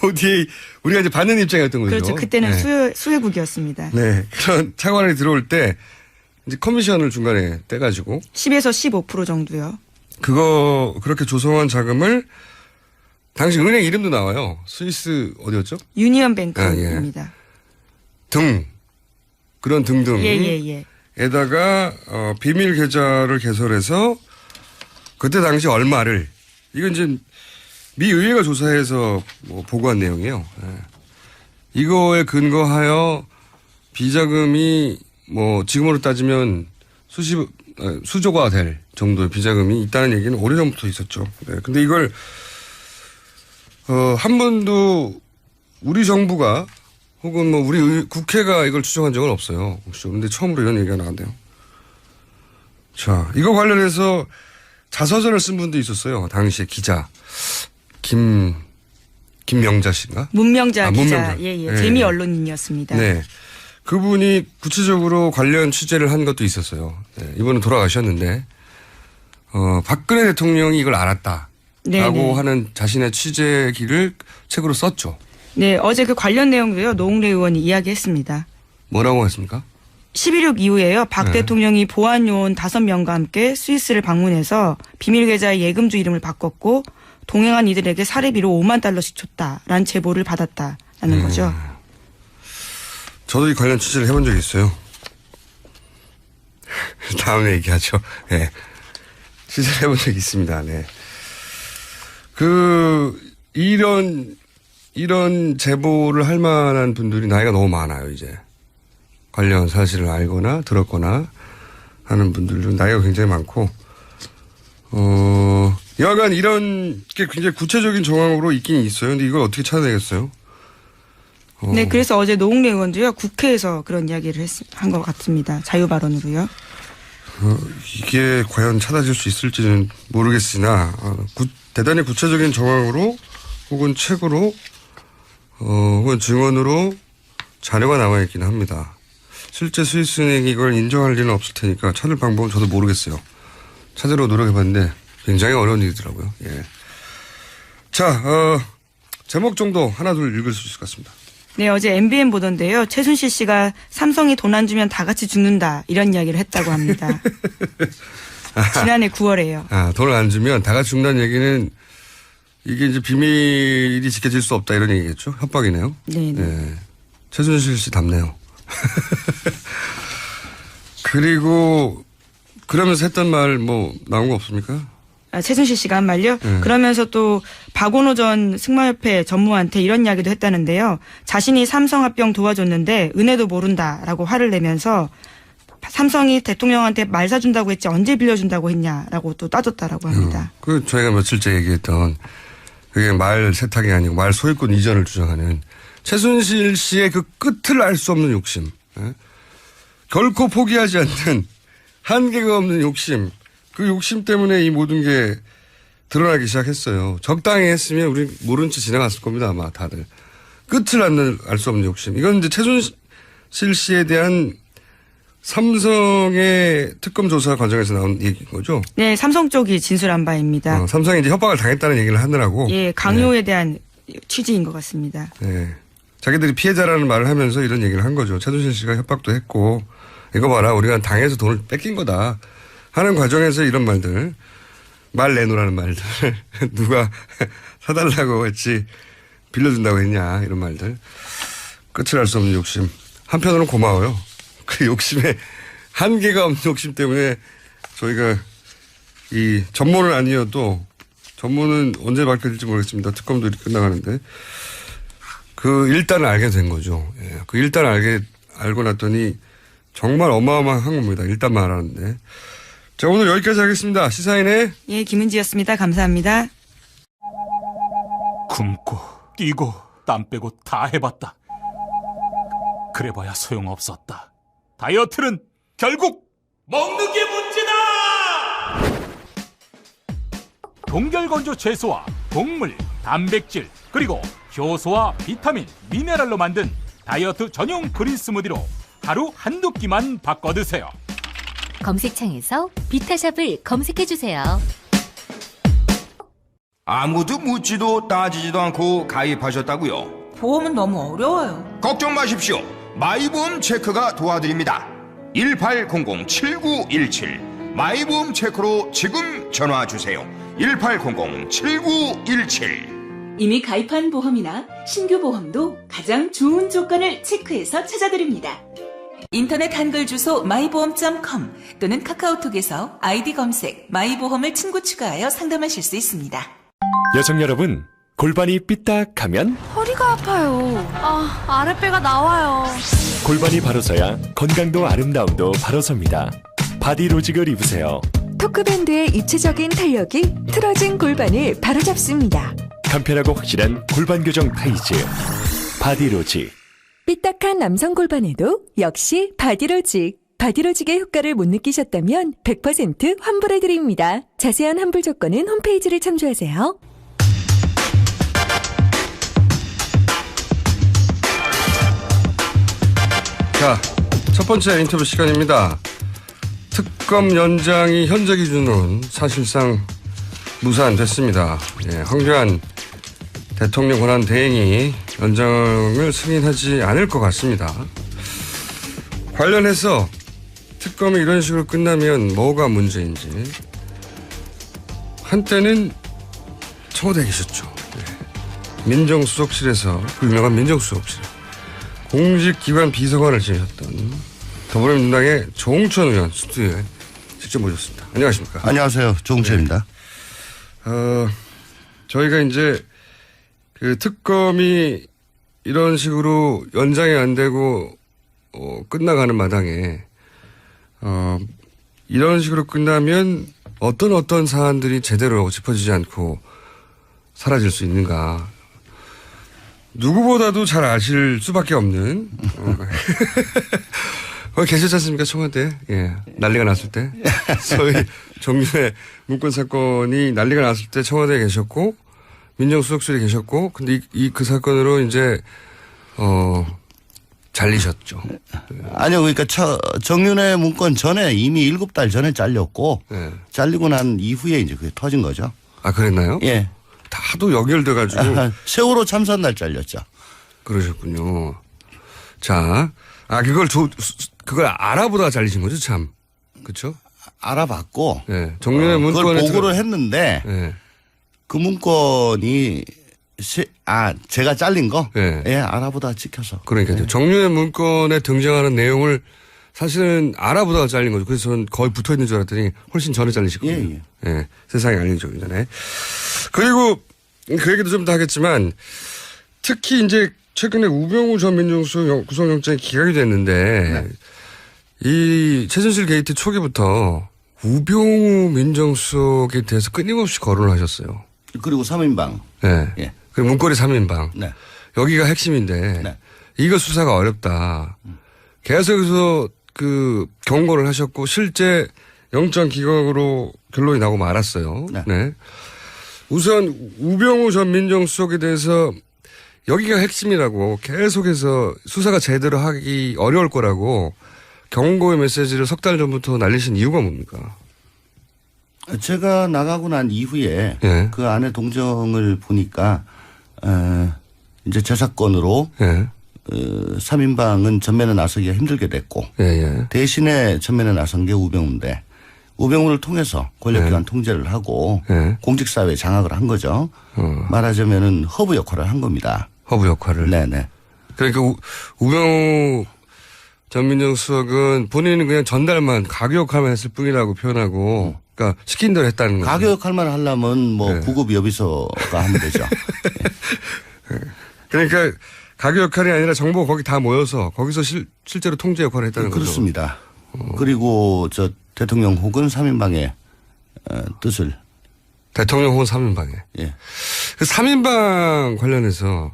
ODA, 우리가 이제 받는 입장이었던 거죠. 그렇죠. 그때는 네. 수혜국이었습니다. 네. 그런 차관이 들어올 때 이제 커미션을 중간에 떼가지고 10에서 15% 정도요. 그렇게 조성한 자금을 당시 은행 이름도 나와요. 스위스 어디였죠? 유니언뱅크입니다. 등. 그런 등등. 예. 에다가 비밀 계좌를 개설해서 그때 당시 얼마를 이건 이제 미 의회가 조사해서 보고한 내용이에요. 예. 이거에 근거하여 비자금이 지금으로 따지면 수조가 될 정도의 비자금이 있다는 얘기는 오래전부터 있었죠. 네. 근데 이걸 한 번도 우리 정부가 혹은 우리 국회가 이걸 추정한 적은 없어요. 그런데 처음으로 이런 얘기가 나왔네요. 자, 이거 관련해서 자서전을 쓴 분도 있었어요. 당시에 기자. 김명자 씨인가? 문명자 기자. 문명자. 예. 재미 언론인이었습니다. 네. 그분이 구체적으로 관련 취재를 한 것도 있었어요. 네. 이번은 돌아가셨는데, 박근혜 대통령이 이걸 알았다. 네네. 하는 자신의 취재기를 책으로 썼죠. 네, 어제 그 관련 내용도요. 노웅래 의원이 이야기했습니다. 뭐라고 했습니까? 11.6 이후에요. 박 네. 대통령이 보안 요원 5명과 함께 스위스를 방문해서 비밀 계좌의 예금주 이름을 바꿨고 동행한 이들에게 사례비로 $50,000씩 줬다라는 제보를 받았다라는 거죠. 저도 이 관련 취재를 해본 적이 있어요. 다음에 얘기하죠. 네. 취재를 해본 적이 있습니다. 네. 이런 제보를 할 만한 분들이 나이가 너무 많아요, 이제. 관련 사실을 알거나 들었거나 하는 분들도 나이가 굉장히 많고, 여하간 이런 게 굉장히 구체적인 정황으로 있긴 있어요. 근데 이걸 어떻게 찾아내겠어요? 네, 그래서 어제 노웅래 의원도요. 국회에서 그런 이야기를 한 것 같습니다. 자유 발언으로요. 이게 과연 찾아질 수 있을지는 모르겠으나 대단히 구체적인 정황으로 혹은 책으로 혹은 증언으로 자료가 남아있긴 합니다. 실제 스위스은행이 이걸 인정할 리는 없을 테니까 찾을 방법은 저도 모르겠어요. 찾으러 노력해봤는데 굉장히 어려운 일이더라고요. 예. 자, 제목 정도 하나 둘 읽을 수 있을 것 같습니다. 네, 어제 MBN 보던데요. 최순실 씨가 삼성이 돈 안 주면 다 같이 죽는다 이런 이야기를 했다고 합니다. 지난해 9월에요. 돈을 안 주면 다 같이 죽는다는 얘기는 이게 이제 비밀이 지켜질 수 없다 이런 얘기겠죠? 협박이네요. 네. 최순실 씨 답네요. 그리고 그러면서 했던 말 뭐 나온 거 없습니까? 최순실 씨가 한 말요? 그러면서 또 박원호 전 승마협회 전무한테 이런 이야기도 했다는데요. 자신이 삼성 합병 도와줬는데 은혜도 모른다라고 화를 내면서 삼성이 대통령한테 말 사준다고 했지 언제 빌려준다고 했냐라고 또 따졌다라고 합니다. 그 저희가 며칠째 얘기했던 그게 말 세탁이 아니고 말 소유권 이전을 주장하는 최순실 씨의 그 끝을 알 수 없는 욕심. 결코 포기하지 않는 한계가 없는 욕심. 그 욕심 때문에 이 모든 게 드러나기 시작했어요. 적당히 했으면 우리 모른 채 지나갔을 겁니다. 아마 다들. 끝을 알 수 없는 욕심. 이건 이제 최순실 씨에 대한 삼성의 특검 조사 과정에서 나온 얘기인 거죠? 네, 삼성 쪽이 진술한 바입니다. 삼성이 이제 협박을 당했다는 얘기를 하느라고. 예, 강요에 대한 취지인 것 같습니다. 네. 자기들이 피해자라는 말을 하면서 이런 얘기를 한 거죠. 최순실 씨가 협박도 했고, 이거 봐라, 우리가 당해서 돈을 뺏긴 거다. 하는 과정에서 이런 말들, 말 내놓으라는 말들, 누가 사달라고 했지, 빌려준다고 했냐, 이런 말들. 끝을 알 수 없는 욕심. 한편으로는 고마워요. 그 욕심에 한계가 없는 욕심 때문에 저희가 이 전문은 아니어도 전문은 언제 밝혀질지 모르겠습니다. 특검도 이렇게 끝나가는데 그 일단을 알게 된 거죠. 예. 그 일단을 알고 났더니 정말 어마어마한 겁니다. 일단 말하는데. 자, 오늘 여기까지 하겠습니다. 시사인의 예, 김은지였습니다. 감사합니다. 굶고 뛰고 땀 빼고 다 해봤다. 그래봐야 소용없었다. 다이어트는 결국 먹는 게 문제다! 동결건조 채소와 곡물, 단백질, 그리고 효소와 비타민, 미네랄로 만든 다이어트 전용 그린 스무디로 하루 한두 끼만 바꿔 드세요. 검색창에서 비타샵을 검색해주세요. 아무도 묻지도 따지지도 않고 가입하셨다고요? 보험은 너무 어려워요. 걱정 마십시오. 마이보험 체크가 도와드립니다. 1800-7917 마이보험 체크로 지금 전화주세요. 1800-7917 이미 가입한 보험이나 신규 보험도 가장 좋은 조건을 체크해서 찾아드립니다. 인터넷 한글 주소 마이보험.com 또는 카카오톡에서 아이디 검색 마이보험을 친구 추가하여 상담하실 수 있습니다. 여성 여러분, 골반이 삐딱하면 허리가 아파요. 아랫배가 나와요. 골반이 바로 서야 건강도 아름다움도 바로 섭니다. 바디로직을 입으세요. 토크밴드의 입체적인 탄력이 틀어진 골반을 바로잡습니다. 간편하고 확실한 골반 교정 타이즈 바디로직. 삐딱한 남성 골반에도 역시 바디로직. 바디로직의 효과를 못 느끼셨다면 100% 환불해드립니다. 자세한 환불 조건은 홈페이지를 참조하세요. 자, 첫 번째 인터뷰 시간입니다. 특검 연장이 현재 기준으로는 사실상 무산됐습니다. 예, 황교안 대통령 권한 대행이 연장을 승인하지 않을 것 같습니다. 관련해서 특검이 이런 식으로 끝나면 뭐가 문제인지 한때는 청와대에 계셨죠. 네. 민정수석실에서 그 유명한 민정수석실 공직기관 비서관을 지내셨던 더불어민주당의 조홍천 의원 스튜디오에 직접 모셨습니다. 안녕하십니까? 안녕하세요. 조홍천입니다. 저희가 이제 그 특검이 이런 식으로 연장이 안 되고 끝나가는 마당에 이런 식으로 끝나면 어떤 사안들이 제대로 짚어지지 않고 사라질 수 있는가. 누구보다도 잘 아실 수밖에 없는 거기 계셨지 않습니까? 청와대. 예. 난리가 났을 때. 소위 정윤회 문건 사건이 난리가 났을 때 청와대에 계셨고 민정수석실에 계셨고 근데 그 사건으로 이제 잘리셨죠. 아니요. 그러니까 정윤회 문건 전에 이미 7달 전에 잘렸고 네. 잘리고 난 이후에 이제 그게 터진 거죠. 아, 그랬나요? 예. 다도 연결돼 가지고 세월호 참사 날 잘렸죠. 그러셨군요. 자, 그걸 알아보다가 잘리신 거죠, 참. 그렇죠? 알아봤고 네. 정윤회 문건에 그걸 보고를 했는데 네. 그 문건이 제가 잘린 거? 네. 예, 알아보다가 찍혀서. 그러니까요. 네. 정윤회 문건에 등장하는 내용을 사실은 알아보다가 잘린 거죠. 그래서 저는 거의 붙어 있는 줄 알았더니 훨씬 전에 잘리시거든요. 예. 예. 세상에 알려지기 전에. 그리고 그 얘기도 좀 더 하겠지만 특히 이제 최근에 우병우 전 민정수석 구속영장이 기각이 됐는데 이 최순실 게이트 초기부터 우병우 민정수석에 대해서 끊임없이 거론을 하셨어요. 그리고 3인방. 네. 예. 그리고 문고리 3인방. 네. 여기가 핵심인데 네. 이거 수사가 어렵다. 계속해서 그 경고를 하셨고 실제 영장 기각으로 결론이 나고 말았어요. 네. 네. 우선 우병우 전 민정수석에 대해서 여기가 핵심이라고 계속해서 수사가 제대로 하기 어려울 거라고 경고의 메시지를 석 달 전부터 날리신 이유가 뭡니까? 제가 나가고 난 이후에 예. 그 안에 동정을 보니까 이제 제 사건으로 예. 3인방은 전면에 나서기가 힘들게 됐고 예. 대신에 전면에 나선 게 우병우인데 우병우를 통해서 권력기관 통제를 하고 공직사회 장악을 한 거죠. 말하자면은 허브 역할을 한 겁니다. 허브 역할을. 네네. 그러니까 우병우 전 민정수석은 본인은 그냥 전달만 가교 역할만 했을 뿐이라고 표현하고 그러니까 시킨 대로 했다는 거죠. 가교 역할만 하려면 뭐 구급 여비서가 하면 되죠. 그러니까 가교 역할이 아니라 정보가 거기 다 모여서 거기서 실제로 통제 역할을 했다는 거죠. 그렇습니다. 그리고 저 대통령 혹은 3인방의 뜻을. 대통령 혹은 3인방에. 예. 그 3인방 관련해서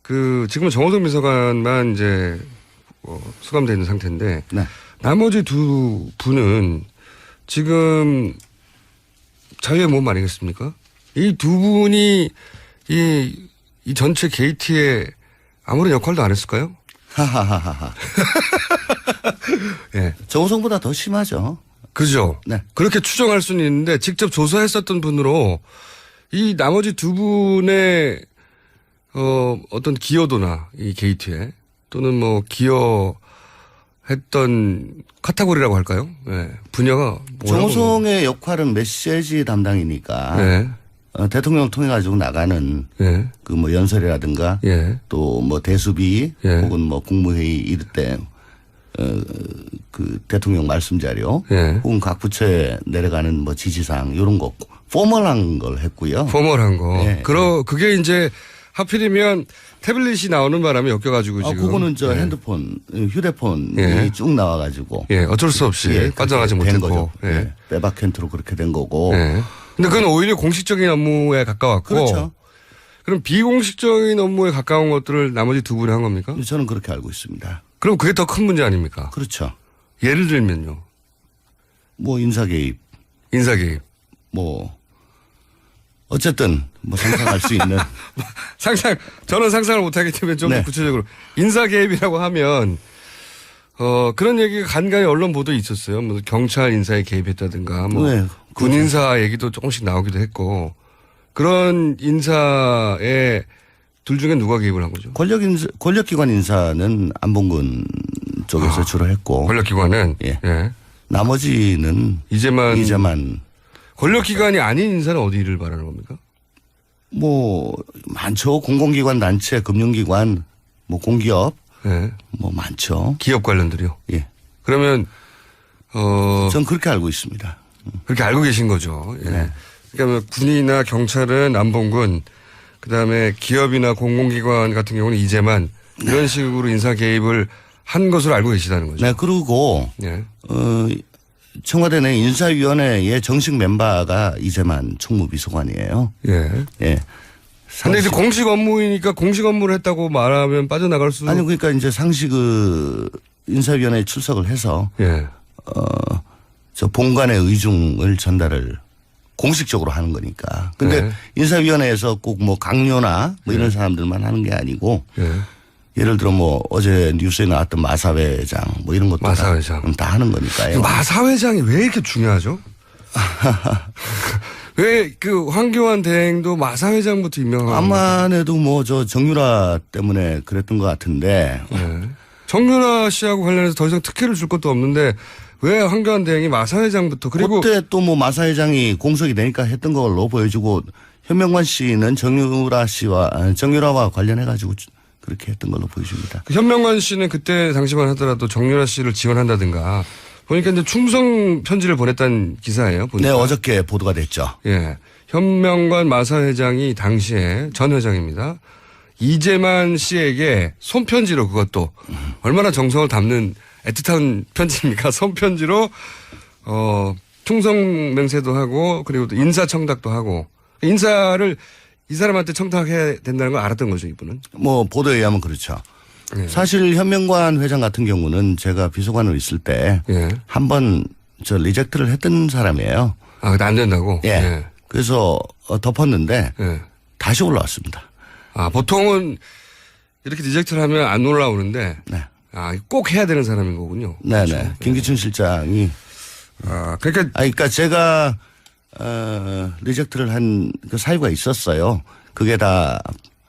그 지금은 정호성 비서관만 이제 수감되어 있는 상태인데 네. 나머지 두 분은 지금 자유의 몸 아니겠습니까? 이 두 분이 이 전체 게이트에 아무런 역할도 안 했을까요? 하하하하. 예. 정호성보다 더 심하죠. 그죠? 네. 그렇게 추정할 수는 있는데 직접 조사했었던 분으로 이 나머지 두 분의 어떤 기여도나 이 게이트에 또는 뭐 기여했던 카테고리라고 할까요? 네. 분야가 정호성의 역할은 메시지 담당이니까 네. 대통령을 통해 가지고 나가는 네. 그 뭐 연설이라든가 또 뭐 대수비 혹은 뭐 국무회의 이럴 때 그 대통령 말씀 자료 혹은 각 부처에 내려가는 뭐 지시사항 이런 거 포멀한 걸 했고요. 포멀한 거. 네. 그게 이제 하필이면 태블릿이 나오는 바람에 엮여가지고 지금. 그거는 저 핸드폰, 휴대폰이 쭉 나와가지고. 예, 어쩔 수 없이 빠져나가지 못했고. 예. 빼박캔트로 그렇게 된 거고. 예. 근데 그건 오히려 공식적인 업무에 가까웠고. 그렇죠. 그럼 비공식적인 업무에 가까운 것들을 나머지 두 분이 한 겁니까? 저는 그렇게 알고 있습니다. 그럼 그게 더 큰 문제 아닙니까? 그렇죠. 예를 들면요. 뭐 인사 개입. 뭐. 어쨌든 뭐 상상할 수 있는. 저는 상상을 못하기 때문에 좀 더 구체적으로. 인사 개입이라고 하면 그런 얘기가 간간히 언론 보도에 있었어요. 뭐 경찰 인사에 개입했다든가, 뭐 네, 군 인사 얘기도 조금씩 나오기도 했고, 그런 인사에 둘 중에 누가 개입을 한 거죠? 권력기관 인사는 안봉근 쪽에서 주로 했고. 권력기관은? 예. 나머지는 이제만. 권력기관이 아닌 인사는 어디를 말하는 겁니까? 뭐, 많죠. 공공기관, 단체, 금융기관, 뭐 공기업. 뭐 많죠. 기업 관련들이요? 예. 그러면, 전 그렇게 알고 있습니다. 그렇게 알고 계신 거죠. 예. 네. 그러니까 뭐 군이나 경찰은 안봉근, 그 다음에 기업이나 공공기관 같은 경우는 이제만 이런 식으로 인사 개입을 한 것으로 알고 계시다는 거죠. 네, 그리고, 청와대 내 인사위원회의 정식 멤버가 이제만 총무비서관이에요. 예. 예. 근데 이제 공식 업무이니까 공식 업무를 했다고 말하면 빠져나갈 수. 아니, 그러니까 이제 상시 인사위원회에 출석을 해서. 저 본관의 의중을 전달을 공식적으로 하는 거니까. 근데 인사위원회에서 꼭 뭐 강요나 뭐 이런 사람들만 하는 게 아니고. 예를 들어 뭐 어제 뉴스에 나왔던 마사회장 뭐 이런 것도 마사회장. 다 하는 거니까요. 마사회장이 왜 이렇게 중요하죠? 왜 그 황교안 대행도 마사회장부터 유명한? 아마도 뭐 저 정유라 때문에 그랬던 것 같은데. 정유라 씨하고 관련해서 더 이상 특혜를 줄 것도 없는데 왜 황교안 대행이 마사회장부터 그리고 그때 또 뭐 마사회장이 공석이 되니까 했던 걸로 보여주고 현명관 씨는 정유라와 관련해 가지고 그렇게 했던 걸로 보여집니다. 그 현명관 씨는 그때 당시만 하더라도 정유라 씨를 지원한다든가 보니까 이제 충성 편지를 보냈다는 기사예요. 보니까. 네, 어저께 보도가 됐죠. 예. 현명관 마사회장이 당시에 전 회장입니다. 이재만 씨에게 손편지로 그것도 얼마나 정성을 담는 애틋한 편지입니까? 손편지로 충성 맹세도 하고 그리고 또 인사청탁도 하고 인사를 이 사람한테 청탁해야 된다는 걸 알았던 거죠, 이분은. 뭐 보도에 의하면 그렇죠. 사실 현명관 회장 같은 경우는 제가 비서관으로 있을 때 한 번 저 리젝트를 했던 사람이에요. 아, 근데 안 된다고? 예. 그래서 덮었는데 다시 올라왔습니다. 아, 보통은 이렇게 리젝트를 하면 안 올라오는데 아, 꼭 해야 되는 사람인 거군요. 네네. 그렇죠. 김기춘 실장이. 그러니까 제가, 리젝트를 한 그 사유가 있었어요. 그게 다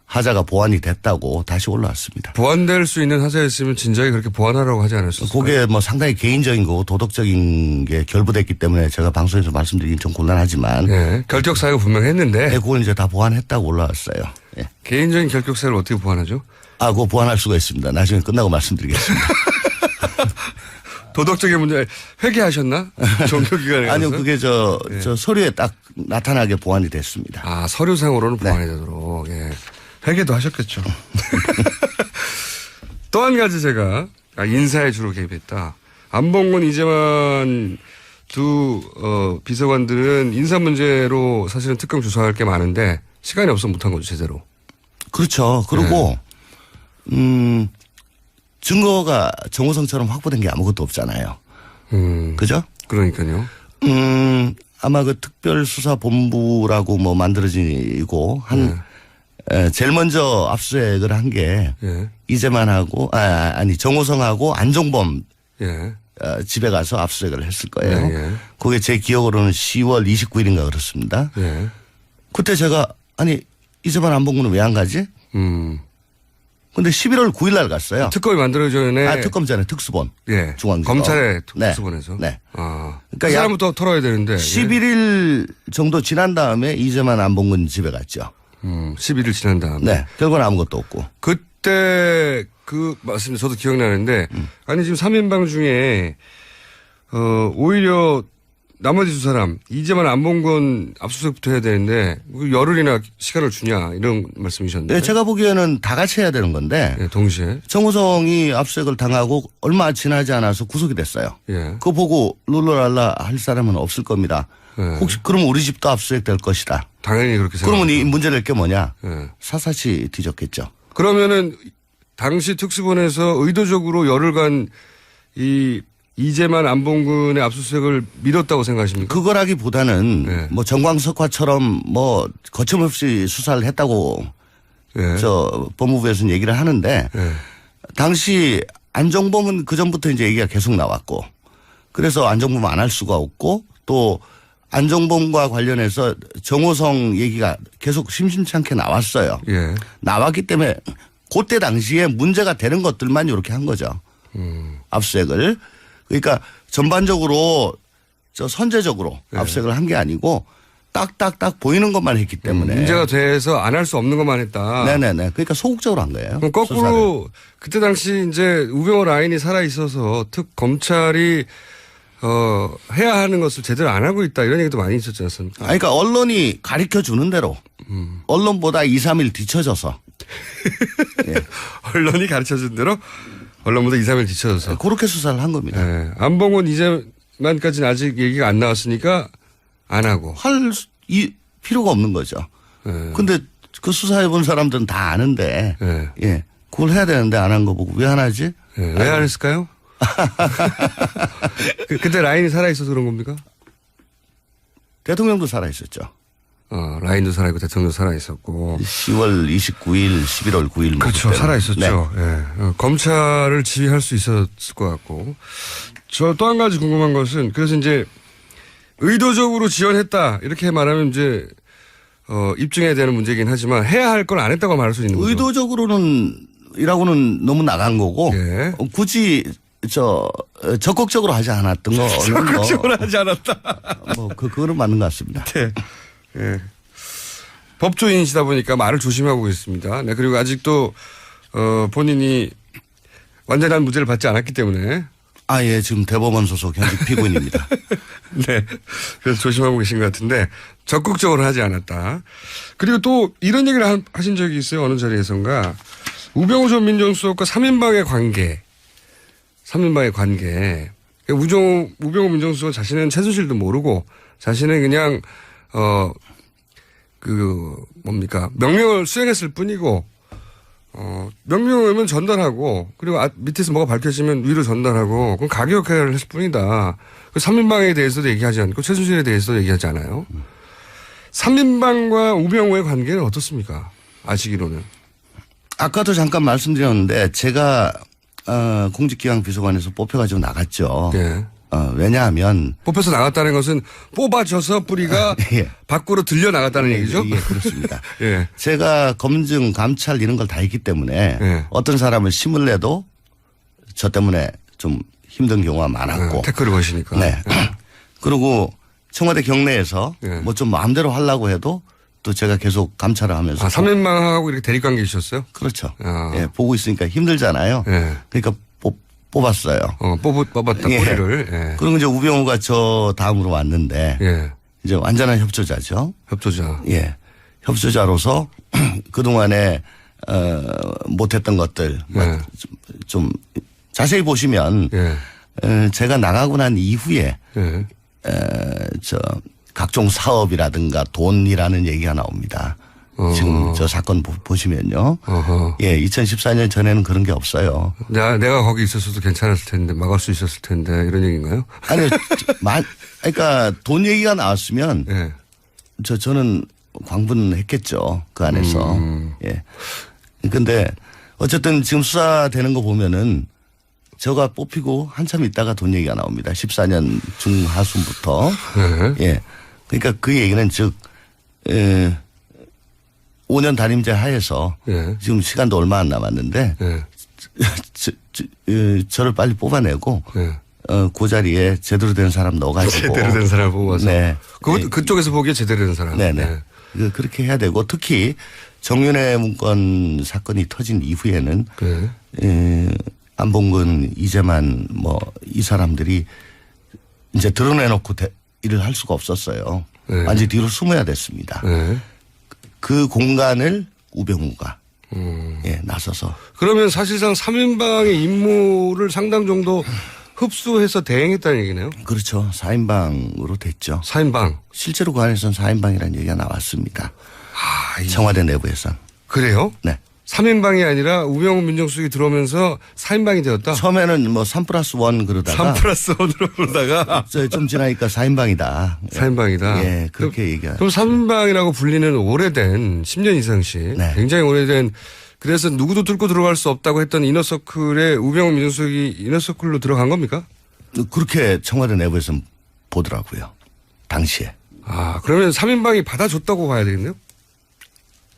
하자가 보완이 됐다고 다시 올라왔습니다. 보완될 수 있는 하자였으면 진작에 그렇게 보완하라고 하지 않았었어요? 그게 뭐 상당히 개인적인 거고 도덕적인 게 결부됐기 때문에 제가 방송에서 말씀드리긴 좀 곤란하지만. 결격 사유가 분명했는데. 네, 그걸 이제 다 보완했다고 올라왔어요. 예. 개인적인 결격 사유를 어떻게 보완하죠? 그거 보완할 수가 있습니다. 나중에 끝나고 말씀드리겠습니다. 도덕적인 문제 회개하셨나? 종교기관에 아니요, 그게 저 서류에 딱 나타나게 보완이 됐습니다. 아, 서류상으로는 보완이 되도록. 예. 회개도 하셨겠죠. 또 한 가지 제가 인사에 주로 개입했다. 안봉근 이재만 두 비서관들은 인사 문제로 사실은 특검 조사할 게 많은데 시간이 없어 못한 거죠, 제대로. 그렇죠. 그리고 증거가 정호성처럼 확보된 게 아무것도 없잖아요. 그죠? 그러니까요. 아마 그 특별수사본부라고 뭐 만들어지고 제일 먼저 압수수색을 한 게 이재만하고 정호성하고 안종범 집에 가서 압수수색을 했을 거예요. 그게 제 기억으로는 10월 29일인가 그렇습니다. 그때 제가 이재만 안봉근은 왜 안 가지? 근데 11월 9일 날 갔어요. 특검이 만들어지기 전에. 특검 전에 특수본. 중앙지검. 검찰의 특수본에서. 네. 그러니까 그 사람부터 털어야 되는데. 11일 정도 지난 다음에 이재만 안봉근 집에 갔죠. 11일 지난 다음에. 네. 결과는 아무것도 없고. 그때 말씀 저도 기억나는데 지금 3인방 중에 오히려 나머지 두 사람 이재만 안봉근 압수수색부터 해야 되는데 열흘이나 시간을 주냐 이런 말씀이셨는데. 네, 제가 보기에는 다 같이 해야 되는 건데. 네, 동시에. 정호성이 압수수색을 당하고 얼마 지나지 않아서 구속이 됐어요. 그거 보고 룰루랄라 할 사람은 없을 겁니다. 혹시 그럼 우리 집도 압수수색 될 것이다. 당연히 그렇게 생각합니다. 그러면 이 문제될 게 뭐냐. 사사치 뒤졌겠죠. 그러면은 당시 특수본에서 의도적으로 열흘간 이재만 안봉근의 압수수색을 미뤘다고 생각하십니까? 그거라기보다는 뭐 정광석화처럼 뭐 거침없이 수사를 했다고 저 법무부에서는 얘기를 하는데 당시 안종범은 그전부터 이제 얘기가 계속 나왔고 그래서 안종범 안 할 수가 없고 또 안종범과 관련해서 정호성 얘기가 계속 심심치 않게 나왔어요. 예. 나왔기 때문에 그때 당시에 문제가 되는 것들만 이렇게 한 거죠. 압수수색을. 그러니까 전반적으로 선제적으로 압수수색을 한 게 아니고 딱딱딱 보이는 것만 했기 때문에. 문제가 돼서 안 할 수 없는 것만 했다. 네네네. 그러니까 소극적으로 한 거예요. 그럼 거꾸로 수사를. 그때 당시 이제 우병우 라인이 살아있어서 검찰이 해야 하는 것을 제대로 안 하고 있다 이런 얘기도 많이 있었지 않습니까? 그러니까 언론이 가르쳐 주는 대로 언론보다 2, 3일 뒤쳐져서 예. 언론이 가르쳐 준 대로 언론보다 2, 3일 뒤쳐져서 그렇게 수사를 한 겁니다. 예. 안봉원 이재만까지는 아직 얘기가 안 나왔으니까 안 하고 할 필요가 없는 거죠. 근데 그 수사해 본 사람들은 다 아는데 예. 그걸 해야 되는데 안 한 거 보고 왜 안 하지? 왜 안 했을까요? 그때 라인이 살아있어서 그런 겁니까? 대통령도 살아있었죠. 라인도 살아있고 대통령도 살아있었고. 10월 29일, 11월 9일. 그렇죠. 살아있었죠. 네. 예. 검찰을 지휘할 수 있었을 것 같고. 저 또 한 가지 궁금한 것은 그래서 이제 의도적으로 지원했다 이렇게 말하면 이제 입증해야 되는 문제이긴 하지만 해야 할 걸 안 했다고 말할 수 있는 거죠. 의도적으로는 이라고는 너무 나간 거고 예. 굳이 적극적으로 하지 않았던 거는 적극적으로 하지 않았다. 그거는 맞는 것 같습니다. 네. 예. 법조인이시다 보니까 말을 조심하고 있습니다. 네. 그리고 아직도 본인이 완전한 무죄를 받지 않았기 때문에. 예. 지금 대법원 소속 현직 피고인입니다. 네. 그래서 조심하고 계신 것 같은데 적극적으로 하지 않았다. 그리고 또 이런 얘기를 하신 적이 있어요. 어느 자리에선가. 우병우 전 민정수석과 3인방의 관계. 우병우 민정수석 자신은 최순실도 모르고 자신은 그냥 명령을 수행했을 뿐이고 명령을 오면 전달하고 그리고 밑에서 뭐가 밝혀지면 위로 전달하고 그건 가교 역할을 했을 뿐이다. 그 3인방에 대해서도 얘기하지 않고 최순실에 대해서도 얘기하지 않아요. 3인방과 우병우의 관계는 어떻습니까? 아시기로는. 아까도 잠깐 말씀드렸는데 제가 공직기강비서관에서 뽑혀가지고 나갔죠. 네. 왜냐하면 뽑혀서 나갔다는 것은 뽑아져서 뿌리가 예. 밖으로 들려 나갔다는 얘기죠? 예, 그렇습니다. 예. 제가 검증, 감찰 이런 걸 다 했기 때문에 어떤 사람을 심을 내도 저 때문에 좀 힘든 경우가 많았고. 태클을 거시니까. 네. 그리고 청와대 경내에서 뭐 좀 마음대로 하려고 해도 또 제가 계속 감찰을 하면서. 3인방하고 이렇게 대립관계 있었어요? 그렇죠. 예, 보고 있으니까 힘들잖아요. 그러니까 뽑았어요. 뽑았다, 뿌리를. 예. 그리고 이제 우병우가 저 다음으로 왔는데. 이제 완전한 협조자죠. 협조자. 예. 협조자로서 그동안에, 못했던 것들. 좀 자세히 보시면. 제가 나가고 난 이후에. 각종 사업이라든가 돈이라는 얘기가 나옵니다. 지금 저 사건 보시면요. 예, 2014년 전에는 그런 게 없어요. 내가 거기 있었어도 괜찮았을 텐데, 막을 수 있었을 텐데, 이런 얘기인가요? 아니요. 그러니까 돈 얘기가 나왔으면 저는 광분했겠죠. 그 안에서. 예. 근데 어쨌든 지금 수사되는 거 보면은 저가 뽑히고 한참 있다가 돈 얘기가 나옵니다. 14년 중하순부터. 예. 그러니까 그 얘기는 즉, 5년 단임제 하에서 지금 시간도 얼마 안 남았는데 저를 빨리 뽑아내고 그 자리에 제대로 된 사람 넣어가지고. 제대로 된 사람 뽑아서. 네. 그쪽에서 보기에 제대로 된 사람. 네네. 그렇게 해야 되고 특히 정윤회 문건 사건이 터진 이후에는 안봉근, 이재만 이 사람들이 이제 드러내놓고 일을 할 수가 없었어요. 완전히 뒤로 숨어야 됐습니다. 그 공간을 우병우가 나서서. 그러면 사실상 3인방의 임무를 상당 정도 흡수해서 대행했다는 얘기네요? 그렇죠. 4인방으로 됐죠. 4인방. 실제로 그 안에서는 4인방이라는 얘기가 나왔습니다. 청와대 내부에선. 그래요? 네. 3인방이 아니라 우병우 민정수석이 들어오면서 4인방이 되었다? 처음에는 3+1 그러다가. 3+1으로 그러다가. 좀 지나니까 4인방이다. 4인방이다? 예, 그렇게 얘기하죠. 그럼 3인방이라고 불리는 오래된 10년 이상씩. 굉장히 오래된 그래서 누구도 뚫고 들어갈 수 없다고 했던 이너서클에 우병우 민정수석이 이너서클로 들어간 겁니까? 그렇게 청와대 내부에서 보더라고요. 당시에. 아, 그러면 3인방이 받아줬다고 봐야 되겠네요?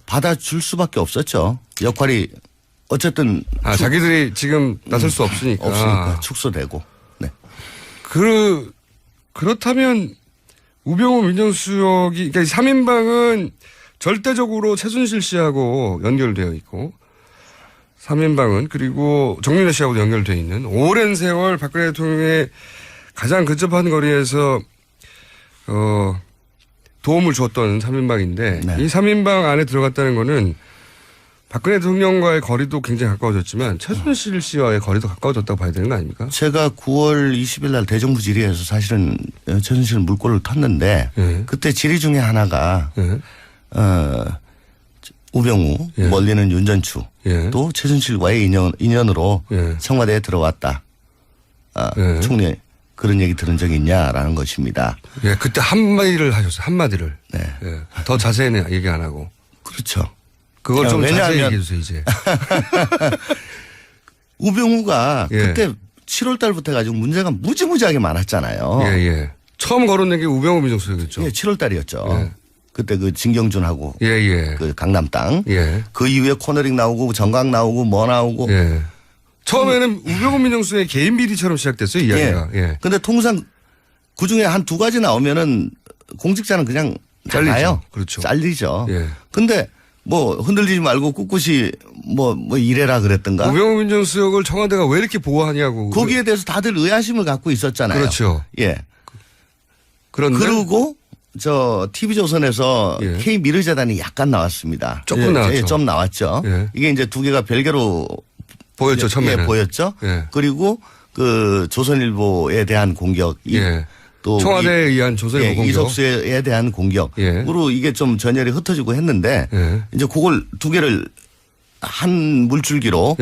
받아줄 수밖에 없었죠. 역할이 어쨌든. 자기들이 지금 나설 수 없으니까. 없으니까 축소되고. 네. 그렇다면 우병우 민정수석이, 그러니까 3인방은 절대적으로 최순실 씨하고 연결되어 있고 3인방은 그리고 정윤회 씨하고도 연결되어 있는 오랜 세월 박근혜 대통령의 가장 근접한 거리에서 도움을 줬던 3인방인데 이 3인방 안에 들어갔다는 거는 박근혜 대통령과의 거리도 굉장히 가까워졌지만 최순실 씨와의 거리도 가까워졌다고 봐야 되는 거 아닙니까? 제가 9월 20일 날 대정부 질의에서 사실은 최순실 물꼬를 텄는데 그때 질의 중에 하나가 우병우, 멀리는 윤전추, 또 최순실과의 인연으로 청와대에 들어왔다. 총리 그런 얘기 들은 적이 있냐라는 것입니다. 예, 그때 한마디를 하셨어요. 한마디를. 네. 예, 더 자세히는 얘기 안 하고. 그렇죠. 그걸 좀 자세히 얘기해 주세요, 이제. 우병우가 그때 7월 달부터 해가지고 문제가 무지무지하게 많았잖아요. 예, 예. 처음 거론된 게 우병우 민정수석이었죠. 예, 7월 달이었죠. 그때 그 진경준하고 그 강남 땅. 그 이후에 코너링 나오고 정강 나오고 뭐 나오고. 처음에는 우병우 민정수석의 개인 비리처럼 시작됐어요, 이야기가. 근데 통상 그 중에 한 두 가지 나오면은 공직자는 그냥 잘라요. 그렇죠. 잘리죠. 근데 뭐 흔들리지 말고 꿋꿋이 뭐 이래라 그랬던가. 우병우 민정수석을 청와대가 왜 이렇게 보호하냐고. 거기에 대해서 다들 의아심을 갖고 있었잖아요. 그렇죠. 예. 그리고 저 TV조선에서 K미르재단이 약간 나왔습니다. 조금 나왔죠. 좀 나왔죠. 이게 이제 두 개가 별개로 보였죠, 처음에는. 보였죠. 그리고 그 조선일보에 대한 공격이 또 청와대에 의한 조선일보 공격. 이석수에 대한 공격으로 이게 좀 전열이 흩어지고 했는데 이제 그걸 두 개를 한 물줄기로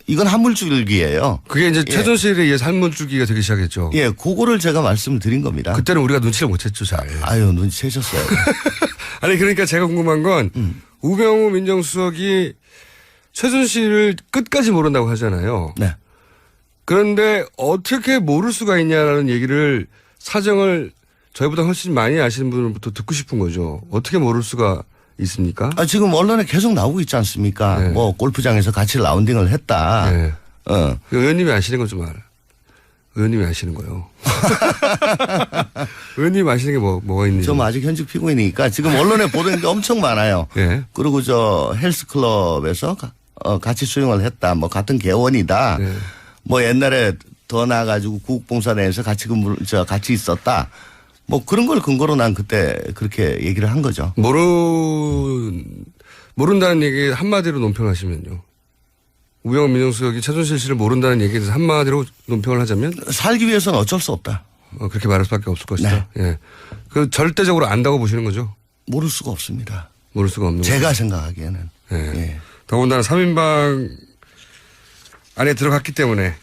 이건 한 물줄기예요. 그게 이제 최순실에 의해서 한 물줄기가 되기 시작했죠. 예, 그거를 제가 말씀을 드린 겁니다. 그때는 우리가 눈치를 못 챘죠, 잘. 아유, 눈치채셨어요. 아니 그러니까 제가 궁금한 건 우병우 민정수석이 최순실을 끝까지 모른다고 하잖아요. 네. 그런데 어떻게 모를 수가 있냐라는 얘기를 사정을 저희보다 훨씬 많이 아시는 분들부터 듣고 싶은 거죠. 어떻게 모를 수가 있습니까? 지금 언론에 계속 나오고 있지 않습니까? 뭐 골프장에서 같이 라운딩을 했다. 의원님이 아시는 거 좀 알아. 의원님이 아시는 거요. 의원님이 아시는 게 뭐가 있는지. 좀 아직 현직 피고인이니까 지금 언론에 보도된 게 엄청 많아요. 그리고 저 헬스클럽에서 같이 수영을 했다. 뭐 같은 개원이다. 뭐 옛날에 더 나아가지고 구국봉사대에서 같이 있었다. 뭐 그런 걸 근거로 난 그때 그렇게 얘기를 한 거죠. 모른다는 얘기 한마디로 논평하시면요. 우병우 민정수석이 최순실 씨를 모른다는 얘기에 대해서 한마디로 논평을 하자면? 살기 위해서는 어쩔 수 없다. 그렇게 말할 수밖에 없을 것이다. 그 절대적으로 안다고 보시는 거죠? 모를 수가 없습니다. 모를 수가 없는 제가 거죠. 생각하기에는. 더군다나 3인방 안에 들어갔기 때문에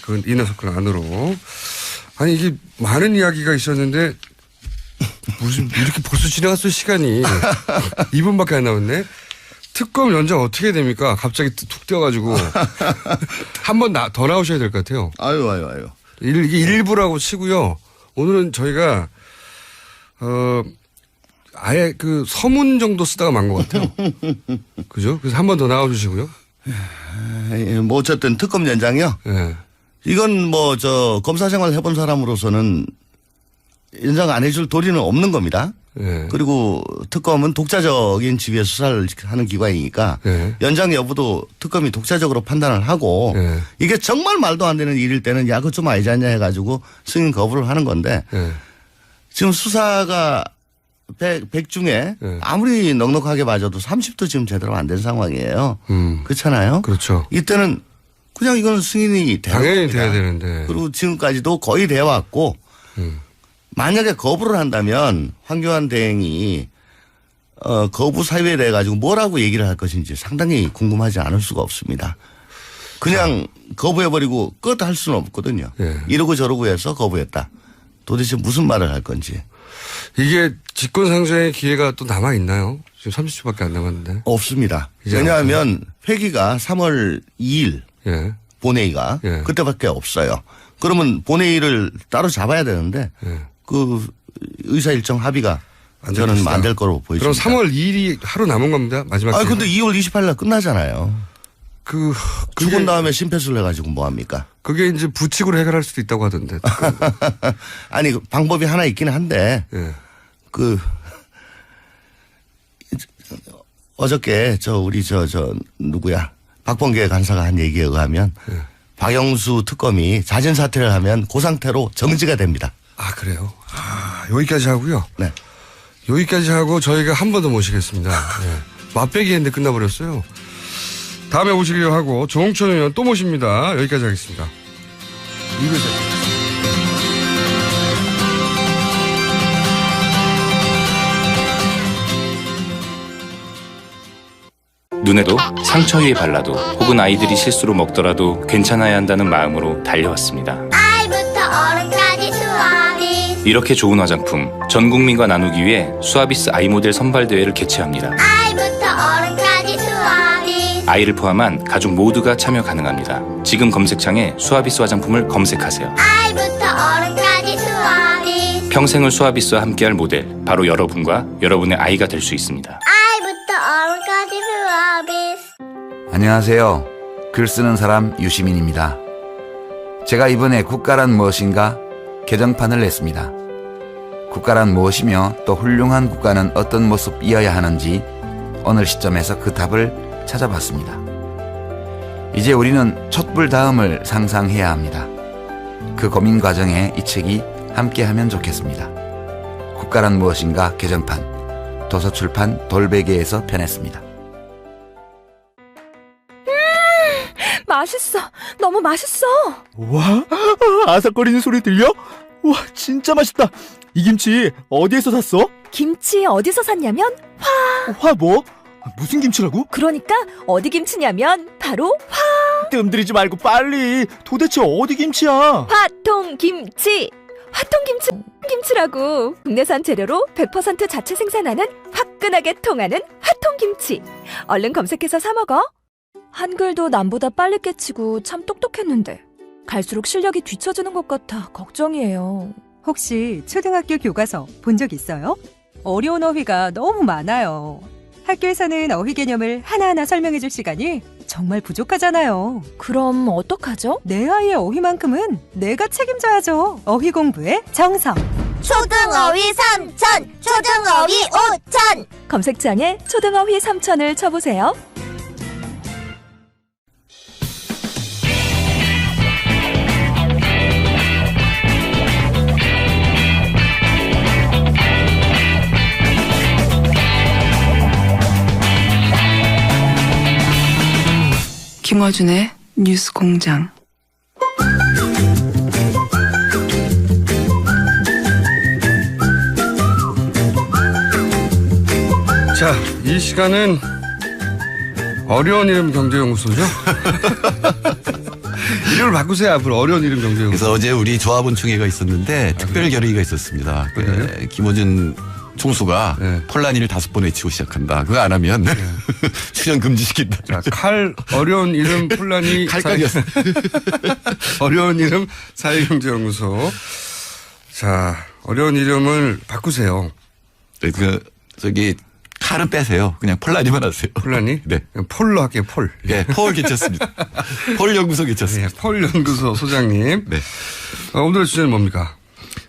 그 이너서클 안으로. 아니 이게 많은 이야기가 있었는데 무슨 이렇게 벌써 지나갔어 시간이. 2분밖에 안 남았네. 특검 연장 어떻게 됩니까? 갑자기 툭 뛰어가지고 한 번 더 나오셔야 될 것 같아요. 아유. 이게 일부라고 치고요. 오늘은 저희가 아예 그 서문 정도 쓰다가 만 것 같아요. 그죠? 그래서 한 번 더 나와주시고요. 뭐 어쨌든 특검 연장이요. 이건 뭐 저 검사 생활 해본 사람으로서는 연장 안 해줄 도리는 없는 겁니다. 그리고 특검은 독자적인 지위에 수사를 하는 기관이니까 연장 여부도 특검이 독자적으로 판단을 하고 이게 정말 말도 안 되는 일일 때는 야 그거 좀 아니지 않냐 해가지고 승인 거부를 하는 건데 지금 수사가 100 중에 아무리 넉넉하게 봐줘도 30도 지금 제대로 안 된 상황이에요. 그렇잖아요. 그렇죠. 이때는 그냥 이건 승인이 당연히 돼야 되는데. 그리고 지금까지도 거의 돼 왔고 만약에 거부를 한다면 황교안 대행이 거부 사유에 대해 가지고 뭐라고 얘기를 할 것인지 상당히 궁금하지 않을 수가 없습니다. 그냥 거부해버리고 끝 할 수는 없거든요. 이러고 저러고 해서 거부했다. 도대체 무슨 말을 할 건지. 이게 직권상정의 기회가 또 남아있나요? 지금 30초밖에 안 남았는데. 없습니다. 왜냐하면 회기가 3월 2일 본회의가 그때밖에 없어요. 그러면 본회의를 따로 잡아야 되는데 그 의사 일정 합의가 저는 안 될 거로 보입니다. 그럼 3월 2일이 하루 남은 겁니다. 마지막. 근데 2월 28일 날 끝나잖아요. 죽은 다음에 심폐소를 해가지고 뭐 합니까? 그게 이제 부칙으로 해결할 수도 있다고 하던데. 아니 방법이 하나 있긴 한데 어저께 우리 누구야 박범계 간사가 한 얘기에 의하면 박영수 특검이 자진 사퇴를 하면 그 상태로 정지가 됩니다. 아 그래요? 여기까지 하고요. 네. 여기까지 하고 저희가 한 번 더 모시겠습니다. 맛배기 했는데 끝나버렸어요. 다음에 오시기로 하고 조홍천 의원 또 모십니다. 여기까지 하겠습니다. 이거죠. 눈에도 상처 위에 발라도 혹은 아이들이 실수로 먹더라도 괜찮아야 한다는 마음으로 달려왔습니다. 아이부터 어른까지 수아비스. 이렇게 좋은 화장품 전 국민과 나누기 위해 수아비스 아이 모델 선발 대회를 개최합니다. 아이부터 어른까지 수아비스. 아이를 포함한 가족 모두가 참여 가능합니다. 지금 검색창에 수아비스 화장품을 검색하세요. 아이부터 어른까지 수아비스. 평생을 수아비스와 함께할 모델 바로 여러분과 여러분의 아이가 될 수 있습니다. 아이부터 어른까지 수아비스. 안녕하세요. 글 쓰는 사람 유시민입니다. 제가 이번에 국가란 무엇인가 개정판을 냈습니다. 국가란 무엇이며 또 훌륭한 국가는 어떤 모습이어야 하는지 오늘 시점에서 그 답을 찾아봤습니다. 이제 우리는 촛불 다음을 상상해야 합니다. 그 고민 과정에 이 책이 함께하면 좋겠습니다. 국가란 무엇인가 개정판 도서출판 돌베개에서 펴냈습니다. 맛있어. 너무 맛있어. 와, 아삭거리는 소리 들려? 와, 진짜 맛있다. 이 김치 어디에서 샀어? 김치 어디서 샀냐면 화 뭐? 무슨 김치라고? 그러니까 어디 김치냐면 바로 뜸들이지 말고 빨리. 도대체 어디 김치야? 화통김치. 화통김치라고. 국내산 재료로 100% 자체 생산하는 화끈하게 통하는 화통김치. 얼른 검색해서 사 먹어. 한글도 남보다 빨리 깨치고 참 똑똑했는데 갈수록 실력이 뒤처지는 것 같아 걱정이에요. 혹시 초등학교 교과서 본 적 있어요? 어려운 어휘가 너무 많아요. 학교에서는 어휘 개념을 하나하나 설명해줄 시간이 정말 부족하잖아요. 그럼 어떡하죠? 내 아이의 어휘만큼은 내가 책임져야죠. 어휘 공부의 정성. 초등어휘 3천, 초등어휘 5천. 검색창에 초등어휘 3천을 쳐보세요. 김어준의 뉴스 공장. 자, 이 시간은 어려운 이름 경제연구소죠? 이름을 바꾸세요. 앞으로 어려운 이름 경제연구소. 그래서 어제 우리 조합원총회가 있었는데 특별 결의가 있었습니다. 김어준 총수가 폴란이를 5번 외치고 시작한다. 그거 안 하면 출연 금지시킨다. 자, 어려운 이름 폴란이 칼각이었어. 어려운 이름 사회경제연구소. 자, 어려운 이름을 바꾸세요. 네, 칼은 빼세요. 그냥 폴란이만 하세요. 폴란이? 네. 폴로 할게요, 폴. 네, 폴 괜찮습니다. 폴 연구소 괜찮습니다. 네, 폴 연구소 소장님. 네. 오늘의 주제는 뭡니까?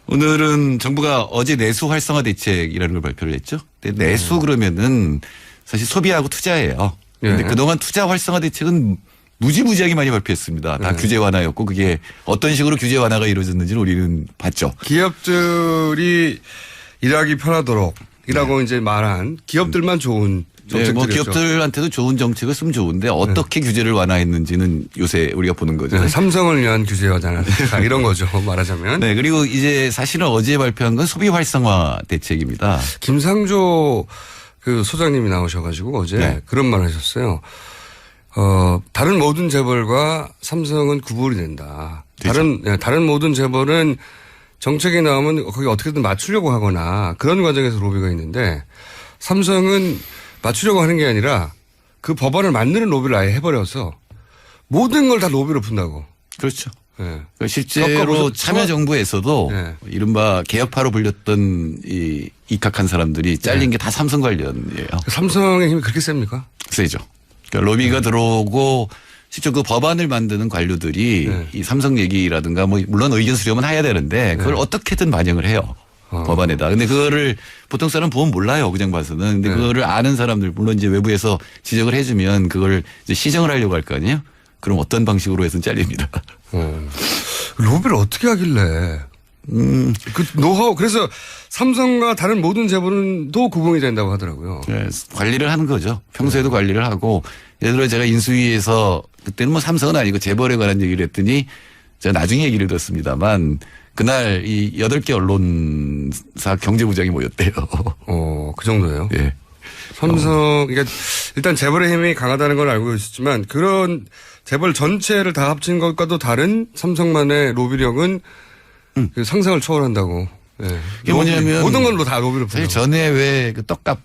오늘은 정부가 어제 내수 활성화 대책이라는 걸 발표를 했죠. 근데 내수 그러면은 사실 소비하고 투자예요. 그런데 그동안 투자 활성화 대책은 무지무지하게 많이 발표했습니다. 다 규제 완화였고 그게 어떤 식으로 규제 완화가 이루어졌는지는 우리는 봤죠. 기업들이 일하기 편하도록 이라고 이제 말한 기업들만 좋은 정책들이었죠. 뭐 기업들한테도 좋은 정책을 쓰면 좋은데 어떻게 규제를 완화했는지는 요새 우리가 보는 거죠. 삼성을 위한 규제 완화 이런 거죠. 말하자면. 네. 그리고 이제 사실은 어제 발표한 건 소비 활성화 대책입니다. 김상조 그 소장님이 나오셔가지고 어제 그런 말 하셨어요. 다른 모든 재벌과 삼성은 구분이 된다. 다른 모든 재벌은 정책이 나오면 거기 어떻게든 맞추려고 하거나 그런 과정에서 로비가 있는데 삼성은 맞추려고 하는 게 아니라 그 법안을 만드는 로비를 아예 해버려서 모든 걸 다 로비로 푼다고. 그렇죠. 네. 실제로 참여정부에서도 이른바 개혁파로 불렸던 이 입각한 사람들이 잘린 게 다 삼성 관련이에요. 삼성의 힘이 그렇게 셉니까? 세죠. 그러니까 로비가 들어오고 실제 그 법안을 만드는 관료들이 이 삼성 얘기라든가 뭐 물론 의견 수렴은 해야 되는데 그걸 어떻게든 반영을 해요. 법안에다. 근데 그거를 보통 사람 보면 몰라요. 그냥 봐서는. 근데 그거를 아는 사람들 물론 이제 외부에서 지적을 해주면 그걸 이제 시정을 하려고 할 거 아니에요? 그럼 어떤 방식으로 해서는 잘립니다. 로비를 어떻게 하길래? 그 노하우 그래서 삼성과 다른 모든 재벌은도 구분이 된다고 하더라고요. 네, 관리를 하는 거죠. 평소에도 관리를 하고 예를 들어 제가 인수위에서 그때는 뭐 삼성은 아니고 재벌에 관한 얘기를 했더니 제가 나중에 얘기를 들었습니다만 그날 이 8개 언론사 경제부장이 모였대요. 그 정도예요? 예. 삼성, 그러니까 일단 재벌의 힘이 강하다는 걸 알고 있었지만 그런 재벌 전체를 다 합친 것과도 다른 삼성만의 로비력은 그 상상을 초월한다고. 예. 이게 뭐냐면 모든 걸로 다 로비를 사실 전에 왜 그 떡값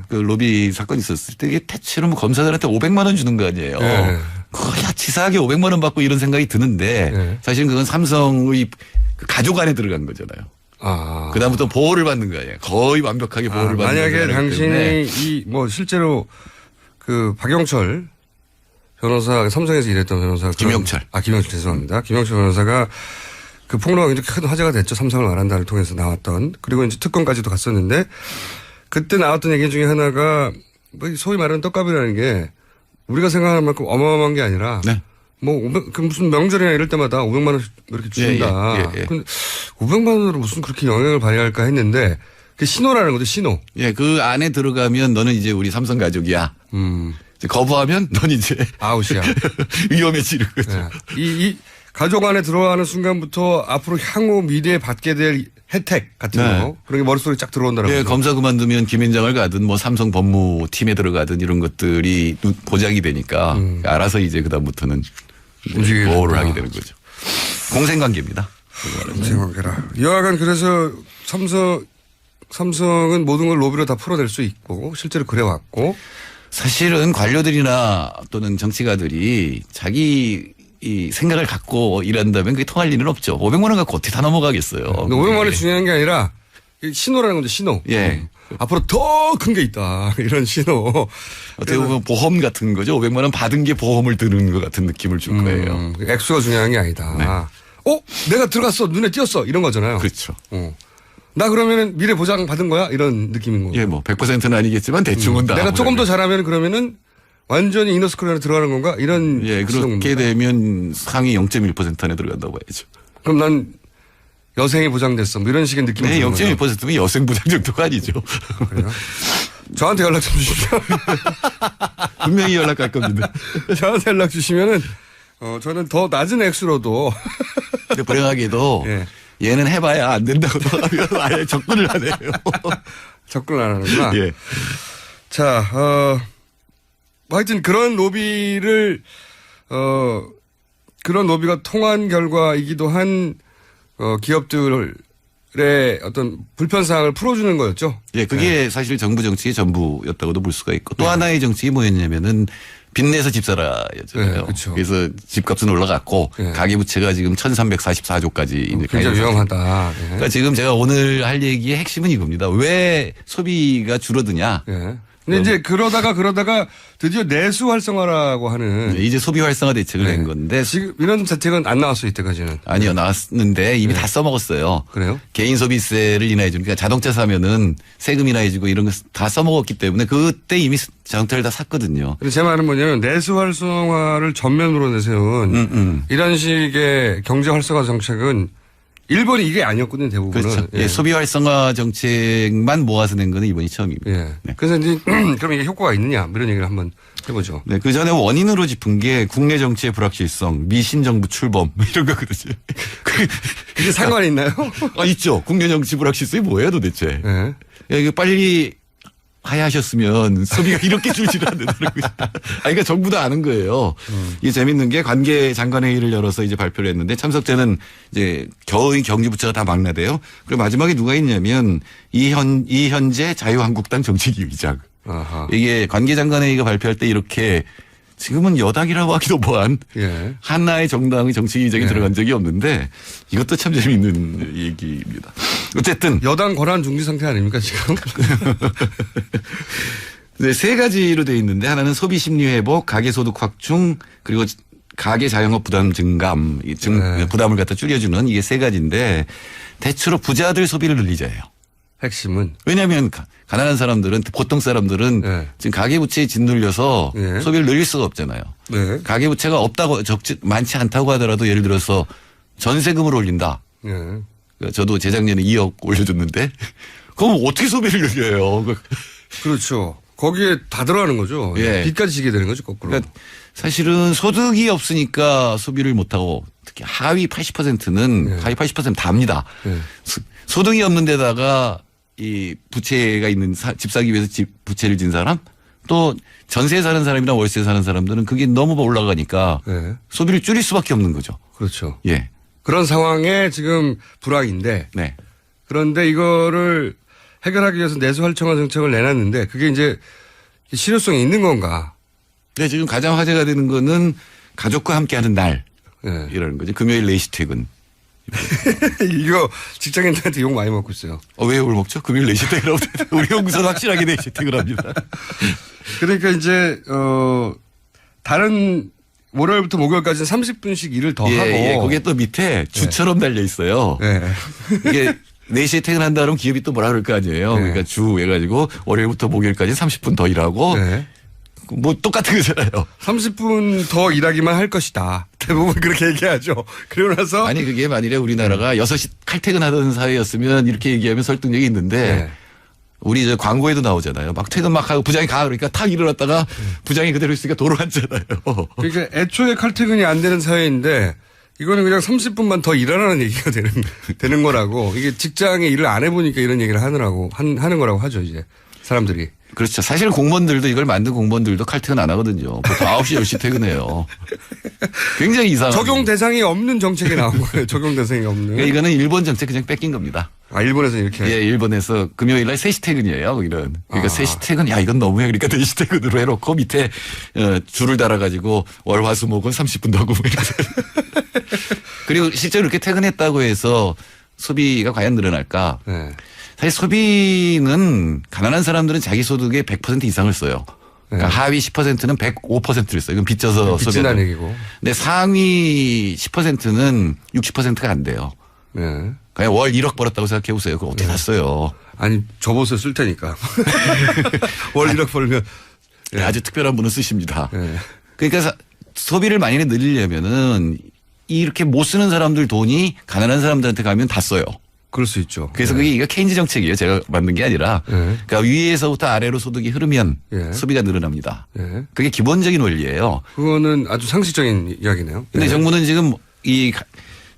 그 로비 사건 있었을 때 이게 대체로 뭐 검사들한테 500만 원 주는 거 아니에요. 그야 치사하게 500만 원 받고 이런 생각이 드는데 사실은 그건 삼성의 그 가족 안에 들어간 거잖아요. 그다음부터 보호를 받는 거 아니에요. 거의 완벽하게 보호를 받는 거예요. 만약에 당신이 이 뭐 실제로 그 박영철 변호사 삼성에서 일했던 변호사 김영철 죄송합니다. 김영철 변호사가 그 폭로가 굉장히 큰 화제가 됐죠. 삼성을 말한다를 통해서 나왔던 그리고 이제 특검까지도 갔었는데 그때 나왔던 얘기 중에 하나가 뭐 소위 말하는 떡값이라는 게 우리가 생각하는 만큼 어마어마한 게 아니라 뭐 그 무슨 명절이나 이럴 때마다 500만 원씩 이렇게 준다. 근데 500만 원으로 무슨 그렇게 영향을 발휘할까 했는데 그게 신호라는 거죠. 신호. 예, 그 안에 들어가면 너는 이제 우리 삼성 가족이야. 거부하면 넌 이제 아웃이야. 위험해지는 거죠. 이 가족 안에 들어가는 순간부터 앞으로 향후 미래에 받게 될 혜택 같은 거 그런 게 머릿속에 쫙 들어온다는 거죠. 검사 그만두면 김현장을 가든 뭐 삼성 법무팀에 들어가든 이런 것들이 보장이 되니까 알아서 이제 그다음부터는 보호를 하게 되는 거죠. 공생관계입니다. 공생관계라. 여하간 그래서 삼성은 모든 걸 로비로 다 풀어낼 수 있고 실제로 그래왔고 사실은 관료들이나 또는 정치가들이 자기 이 생각을 갖고 일한다면 그게 통할 일은 없죠. 500만 원 갖고 어떻게 다 넘어가겠어요. 500만 원이 중요한 게 아니라 신호라는 건데 신호. 예. 앞으로 더 큰 게 있다. 이런 신호. 어떻게 보면 보험 같은 거죠. 500만 원 받은 게 보험을 드는 것 같은 느낌을 줄 거예요. 액수가 중요한 게 아니다. 내가 들어갔어. 눈에 띄었어. 이런 거잖아요. 그렇죠. 나 그러면은 미래 보장 받은 거야? 이런 느낌인 거고. 예, 뭐 100%는 아니겠지만 대충은 다. 내가 조금 더 잘하면 그러면은 완전히 이너스쿨 안에 들어가는 건가? 이런. 예, 그렇게 되면 상위 0.1% 안에 들어간다고 봐야죠. 그럼 난 여생이 보장됐어. 뭐 이런 식의 느낌이. 네, 0.1%면 여생 보장 정도가 아니죠. 그래요? 저한테 연락 좀 주시죠. 분명히 연락할 겁니다. 저한테 연락 주시면은, 저는 더 낮은 액수로도. 근데 불행하게도 얘는 해봐야 안 된다고 하면 아예 접근을 안 해요. 접근을 안 하는구나. 예. 자, 하여튼 그런 로비를 그런 로비가 통한 결과이기도 한 기업들의 어떤 불편사항을 풀어주는 거였죠. 예, 그게 사실 정부 정책의 전부였다고도 볼 수가 있고 또 하나의 정책이 뭐였냐면은 빚내서 집 살아였잖아요. 그렇죠. 그래서 집값은 올라갔고 가계부채가 지금 1344조까지 굉장히 위험하다. 그러니까 지금 제가 오늘 할 얘기의 핵심은 이겁니다. 왜 소비가 줄어드냐. 근데 이제 그러다가 드디어 내수 활성화라고 하는. 이제 소비 활성화 대책을 낸 건데. 지금 이런 대책은 안 나왔어요, 이때까지는. 아니요, 나왔는데 이미 다 써먹었어요. 그래요? 개인 소비세를 인하해주니까 그러니까 자동차 사면은 세금 인하해주고 이런 거 다 써먹었기 때문에 그때 이미 자동차를 다 샀거든요. 제 말은 뭐냐면 내수 활성화를 전면으로 내세운 이런 식의 경제 활성화 정책은 일본이 이게 아니었거든요, 대부분은. 그렇죠. 예, 소비 활성화 정책만 모아서 낸 거는 이번이 처음입니다. 네. 그래서 이제 그럼 이게 효과가 있느냐 이런 얘기를 한번 해보죠. 네, 그 전에 원인으로 짚은 게 국내 정치의 불확실성, 미신정부 출범 이런 거거든요. 이게 상관이 있나요? 있죠. 국내 정치 불확실성이 뭐예요, 도대체? 예, 이거 빨리 하야하셨으면 소비가 이렇게 줄지를 않는다는 거죠. 그러니까 정부도 아는 거예요. 이게 재밌는 게 관계 장관회의를 열어서 이제 발표를 했는데 참석자는 이제 겨우인 경제부처가 다 망라돼요. 그리고 마지막에 누가 있냐면 이현재 자유한국당 정책위의장. 이게 관계 장관회의가 발표할 때 이렇게 지금은 여당이라고 하기도 뭐한 하나의 정당의 정치위의장이 들어간 적이 없는데 이것도 참 재미있는 얘기입니다. 어쨌든 여당 권한 중지 상태 아닙니까 지금? 네, 세 가지로 돼 있는데 하나는 소비 심리 회복, 가계 소득 확충 그리고 가계 자영업 부담 증감, 부담을 갖다 줄여주는 이게 세 가지인데 대체로 부자들 소비를 늘리자예요. 핵심은 왜냐하면 가난한 사람들은 보통 사람들은 지금 가계부채에 짓눌려서 소비를 늘릴 수가 없잖아요. 가계부채가 없다고 많지 않다고 하더라도 예를 들어서 전세금을 올린다. 저도 재작년에 2억 올려줬는데 그럼 어떻게 소비를 늘려요? 그렇죠. 거기에 다 들어가는 거죠. 예. 빚까지 지게 되는 거죠 거꾸로. 그러니까 사실은 소득이 없으니까 소비를 못하고 특히 하위 80%는 하위 80% 답니다. 소득이 없는 데다가 이 부채가 있는 집 사기 위해서 부채를 진 사람 또 전세에 사는 사람이나 월세에 사는 사람들은 그게 너무 올라가니까 소비를 줄일 수밖에 없는 거죠. 그렇죠. 예. 그런 상황에 지금 불황인데 그런데 이거를 해결하기 위해서 내수 활성화 정책을 내놨는데 그게 이제 실효성이 있는 건가? 네, 지금 가장 화제가 되는 거는 가족과 함께하는 날 이라는 거죠. 금요일 4시 퇴근. 이거 직장인들한테 욕 많이 먹고 있어요. 왜 욕을 먹죠? 금요일 4시 퇴근하고 우리 연구소는 확실하게 4시 퇴근합니다. 그러니까 이제 다른 월요일부터 목요일까지는 30분씩 일을 더 하고 거기에 또 밑에 주처럼 달려 있어요. 이게 4시에 퇴근한다 그러면 기업이 또 뭐라 그럴 거 아니에요. 그러니까 주 해가지고 월요일부터 목요일까지 30분 더 일하고 뭐 똑같은 거잖아요. 30분 더 일하기만 할 것이다. 대부분 그렇게 얘기하죠. 그리고 나서 아니 그게 만일에 우리나라가 6시 칼퇴근하던 사회였으면 이렇게 얘기하면 설득력이 있는데 우리 저 광고에도 나오잖아요. 막 퇴근 막 하고 부장이 가 그러니까 탁 일어났다가 부장이 그대로 있으니까 돌아갔잖아요. 그러니까 애초에 칼퇴근이 안 되는 사회인데 이거는 그냥 30분만 더 일하라는 얘기가 되는 거라고. 이게 직장에 일을 안 해보니까 이런 얘기를 하는 거라고 하죠, 이제. 사람들이. 그렇죠. 사실 공무원들도 이걸 만든 공무원들도 칼퇴근 안 하거든요. 보통 9시, 10시 퇴근해요. 굉장히 이상하죠. 적용 대상이 없는 정책이 나온 거예요. 적용 대상이 없는. 그러니까 이거는 일본 정책 그냥 뺏긴 겁니다. 아, 일본에서 이렇게? 예, 일본에서 금요일 날 3시 퇴근이에요. 이런. 그러니까 3시 퇴근, 야, 이건 너무해. 그러니까 4시 퇴근으로 해놓고 밑에 줄을 달아가지고 월화수목은 30분 더 하고 뭐 이렇게. 그리고 실제로 이렇게 퇴근했다고 해서 소비가 과연 늘어날까? 사실 소비는 가난한 사람들은 자기 소득의 100% 이상을 써요. 그러니까 하위 10%는 105%를 써요. 이건 빚져서 빚진다는 얘기고. 근데 상위 10%는 60%가 안 돼요. 그냥 월 1억 벌었다고 생각해 보세요. 그거 어떻게 다 써요? 아니, 접어서 쓸 테니까. 월 1억 벌면. 아주 특별한 분은 쓰십니다. 그러니까 소비를 많이 늘리려면은 이렇게 못 쓰는 사람들 돈이 가난한 사람들한테 가면 다 써요. 그럴 수 있죠. 그래서 그게 이거 케인즈 정책이에요. 제가 만든 게 아니라. 그러니까 위에서부터 아래로 소득이 흐르면 소비가 늘어납니다. 그게 기본적인 원리예요. 그거는 아주 상식적인 이야기네요. 근데 정부는 지금 이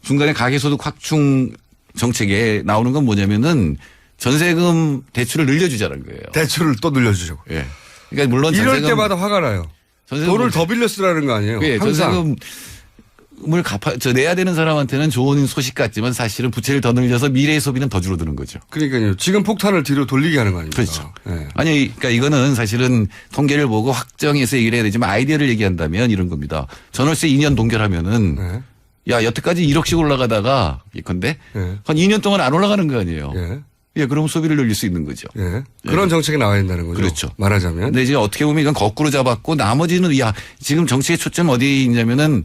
중간에 가계소득 확충 정책에 나오는 건 뭐냐면은 전세금 대출을 늘려주자는 거예요. 대출을 또 늘려주자고. 예. 그러니까 물론 이럴 때마다 화가 나요. 돈을 더 빌려 쓰라는 거 아니에요. 예, 항상. 전세금을 내야 되는 사람한테는 좋은 소식 같지만 사실은 부채를 더 늘려서 미래의 소비는 더 줄어드는 거죠. 그러니까요. 지금 폭탄을 뒤로 돌리게 하는 거 아닙니까? 그렇죠. 아니, 그러니까 이거는 사실은 통계를 보고 확정해서 얘기를 해야 되지만 아이디어를 얘기한다면 이런 겁니다. 전월세 2년 동결하면은 야, 여태까지 1억씩 올라가다가 예컨대 한 2년 동안 안 올라가는 거 아니에요. 예, 그럼 소비를 늘릴 수 있는 거죠. 그런 정책이 나와야 된다는 거죠. 그렇죠. 말하자면. 근데 이제 어떻게 보면 이건 거꾸로 잡았고 나머지는 지금 정책의 초점 어디에 있냐면은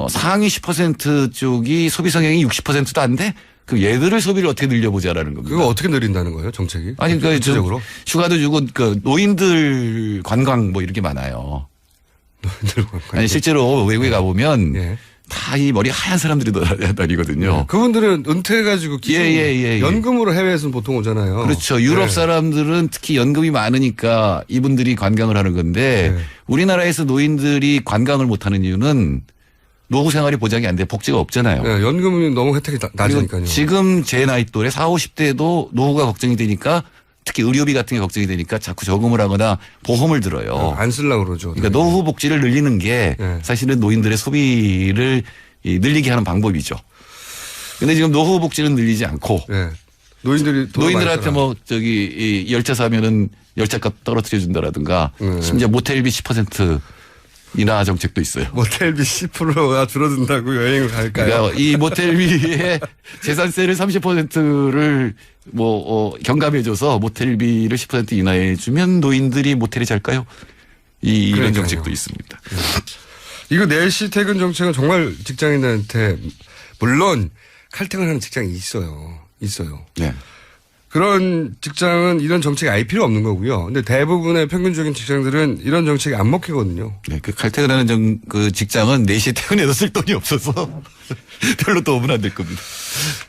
상위 10% 쪽이 소비 성향이 60%도 안 돼? 그럼 얘들을 소비를 어떻게 늘려보자라는 겁니다. 그거 어떻게 늘린다는 거예요, 정책이? 아니, 그러니까 구체적으로? 휴가도 주고 노인들 관광 뭐 이렇게 많아요. 노인들 관광. 아니, 실제로 외국에 가보면 다 이 머리 하얀 사람들이 다니거든요. 그분들은 은퇴해가지고 연금으로 해외에서는 보통 오잖아요. 그렇죠. 유럽 사람들은 특히 연금이 많으니까 이분들이 관광을 하는 건데 우리나라에서 노인들이 관광을 못하는 이유는 노후 생활이 보장이 안 돼 복지가 없잖아요. 연금이 너무 혜택이 낮으니까요. 지금 제 나이 또래 40, 50대도 노후가 걱정이 되니까 특히 의료비 같은 게 걱정이 되니까 자꾸 저금을 하거나 보험을 들어요. 안 쓰려고 그러죠. 그러니까 노후 복지를 늘리는 게 사실은 노인들의 소비를 늘리게 하는 방법이죠. 근데 지금 노후 복지는 늘리지 않고 노인들한테 뭐 저기 열차 사면은 열차값 떨어뜨려 준다라든가 심지어 모텔비 10% 인하 정책도 있어요. 모텔비 10%가 줄어든다고 여행을 갈까요? 그러니까 이 모텔비에 재산세를 30%를 경감해줘서 모텔비를 10% 인하해주면 노인들이 모텔에 잘까요? 이런 정책도 있습니다. 이거 4시 퇴근 정책은 정말 직장인들한테 물론 칼퇴근하는 직장이 있어요. 네. 그런 직장은 이런 정책이 아예 필요 없는 거고요. 근데 대부분의 평균적인 직장들은 이런 정책이 안 먹히거든요. 네, 그 칼퇴근하는 그 직장은 4시에 퇴근해도 쓸 돈이 없어서 별로 도움은 안 될 겁니다.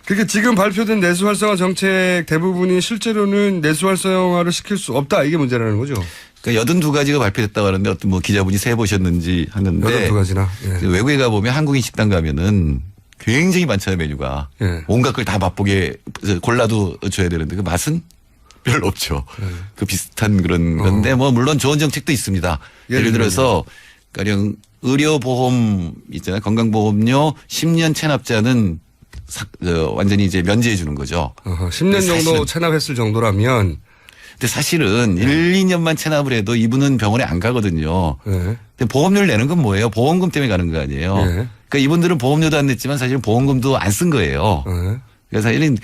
그러니까 지금 발표된 내수 활성화 정책 대부분이 실제로는 내수 활성화를 시킬 수 없다 이게 문제라는 거죠. 그러니까 82가지가 발표됐다고 하는데 어떤 기자분이 세보셨는지 하는데 82가지나. 예. 외국에 가보면 한국인 식당 가면은 굉장히 많잖아요, 메뉴가. 온갖 걸 다 맛보게 골라도 줘야 되는데 그 맛은 별로 없죠. 그 비슷한 그런 건데 뭐 물론 좋은 정책도 있습니다. 예를 들어서 가령 의료보험 있잖아요. 건강보험료 10년 체납자는 완전히 이제 면제해 주는 거죠. 10년 정도 체납했을 정도라면. 근데 사실은 1, 2년만 체납을 해도 이분은 병원에 안 가거든요. 근데 보험료를 내는 건 뭐예요? 보험금 때문에 가는 거 아니에요. 그러니까 이분들은 보험료도 안 냈지만 사실은 보험금도 안 쓴 거예요. 그래서 사실은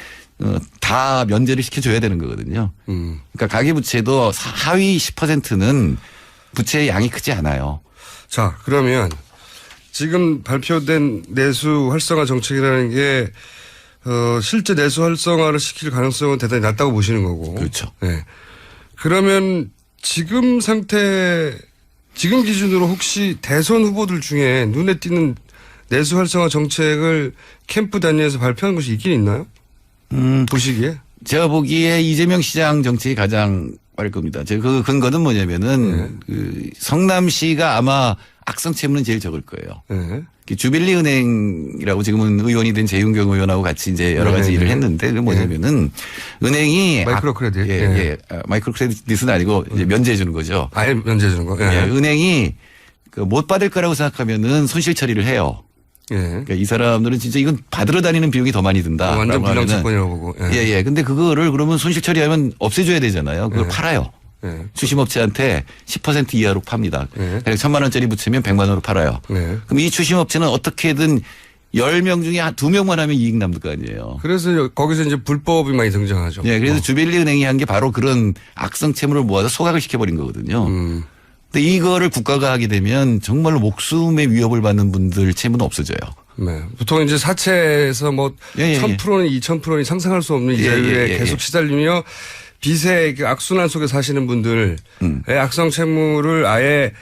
다 면제를 시켜줘야 되는 거거든요. 그러니까 가계부채도 하위 10%는 부채의 양이 크지 않아요. 자, 그러면 지금 발표된 내수 활성화 정책이라는 게 실제 내수 활성화를 시킬 가능성은 대단히 낮다고 보시는 거고. 그렇죠. 네. 그러면 지금 기준으로 혹시 대선 후보들 중에 눈에 띄는 내수 활성화 정책을 캠프 단위에서 발표한 것이 있긴 있나요? 보시기에? 제가 보기에 이재명 시장 정책이 가장 빠를 겁니다. 제가 그 근거는 뭐냐면은 그 성남시가 아마 악성 채무는 제일 적을 거예요. 주빌리 은행이라고 지금은 의원이 된 재윤경 의원하고 같이 이제 여러 가지 일을 했는데 그게 뭐냐면은 은행이 마이크로 크레딧. 마이크로 크레딧은 아니고 이제 면제해 주는 거죠. 아예 면제해 주는 거. 은행이 못 받을 거라고 생각하면은 손실 처리를 해요. 그러니까 이 사람들은 진짜 이건 받으러 다니는 비용이 더 많이 든다. 완전 불량채권이라고 보고. 근데 그거를 그러면 손실 처리하면 없애줘야 되잖아요. 그걸 팔아요. 추심업체한테 10% 이하로 팝니다. 1,000만 원짜리 부채면 100만 원으로 팔아요. 그럼 이 추심업체는 어떻게든 10명 중에 한 2명만 하면 이익 남을 거 아니에요. 그래서 거기서 이제 불법이 많이 등장하죠. 그래서 주빌리 은행이 한 게 바로 그런 악성 채무를 모아서 소각을 시켜버린 거거든요. 근데 이거를 국가가 하게 되면 정말로 목숨의 위협을 받는 분들 채무는 없어져요. 네. 보통 이제 사채에서 뭐 1000%는 2000%는 상상할 수 없는 이자율에 계속 시달리며 빚의 그 악순환 속에 사시는 분들의 악성 채무를 아예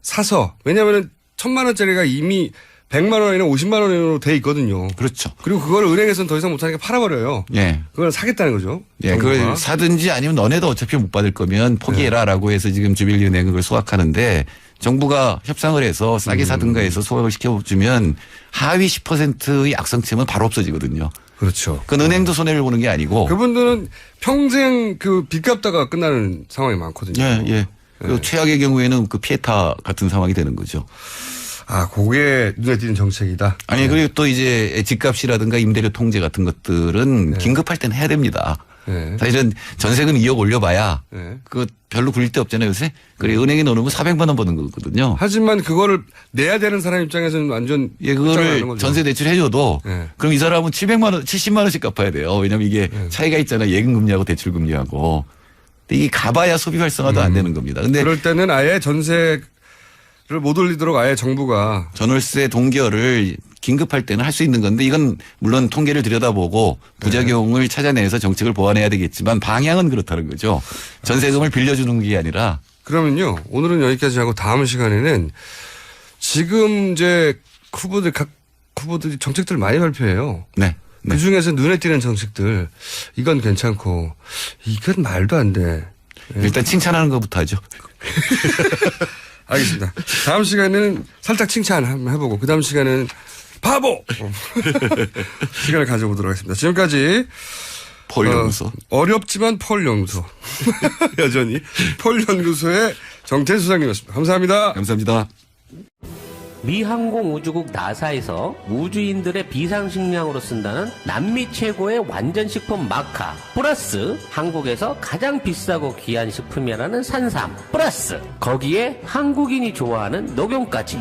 사서 왜냐하면 1000만 원짜리가 이미 100만 원이나 50만 원으로 돼 있거든요. 그렇죠. 그리고 그걸 은행에서는 더 이상 못하니까 팔아버려요. 그걸 사겠다는 거죠. 그걸 사든지 아니면 너네도 어차피 못 받을 거면 포기해라라고 해서 지금 주빌리 은행은 그걸 소각하는데 정부가 협상을 해서 싸게 사든가 해서 소각을 시켜주면 하위 10%의 악성채무는 바로 없어지거든요. 그렇죠. 그건 은행도 손해를 보는 게 아니고. 그분들은 평생 그 빚 갚다가 끝나는 상황이 많거든요. 그 최악의 경우에는 그 피에타 같은 상황이 되는 거죠. 그게 눈에 띄는 정책이다. 아니, 그리고 또 이제 집값이라든가 임대료 통제 같은 것들은 긴급할 때는 해야 됩니다. 사실은 전세금 2억 올려봐야 그거 별로 굴릴 데 없잖아요, 요새. 그래, 은행에 넣으면 400만 원 버는 거거든요. 하지만 그거를 내야 되는 사람 입장에서는 완전. 그거를 전세 대출해줘도 그럼 이 사람은 70만 원씩 갚아야 돼요. 왜냐면 이게 차이가 있잖아요. 예금금리하고 대출금리하고. 근데 이게 가봐야 소비 활성화도 안 되는 겁니다. 근데 그럴 때는 아예 전세를 못 올리도록 아예 정부가 전월세 동결을 긴급할 때는 할 수 있는 건데 이건 물론 통계를 들여다보고 부작용을 찾아내서 정책을 보완해야 되겠지만 방향은 그렇다는 거죠. 전세금을 빌려주는 게 아니라. 그러면요. 오늘은 여기까지 하고 다음 시간에는 지금 이제 각 후보들이 정책들 많이 발표해요. 그 중에서 눈에 띄는 정책들 이건 괜찮고 이건 말도 안 돼. 일단 칭찬하는 것부터 하죠. 알겠습니다. 다음 시간에는 살짝 칭찬 한번 해보고 그 다음 시간에는 바보! 시간을 가져보도록 하겠습니다. 지금까지 폴 연구소. 어렵지만 폴 연구소. 여전히 폴 연구소의 정태수 소장님이었습니다. 감사합니다. 감사합니다. 미 항공우주국 나사에서 우주인들의 비상식량으로 쓴다는 남미 최고의 완전식품 마카 플러스 한국에서 가장 비싸고 귀한 식품이라는 산삼 플러스 거기에 한국인이 좋아하는 녹용까지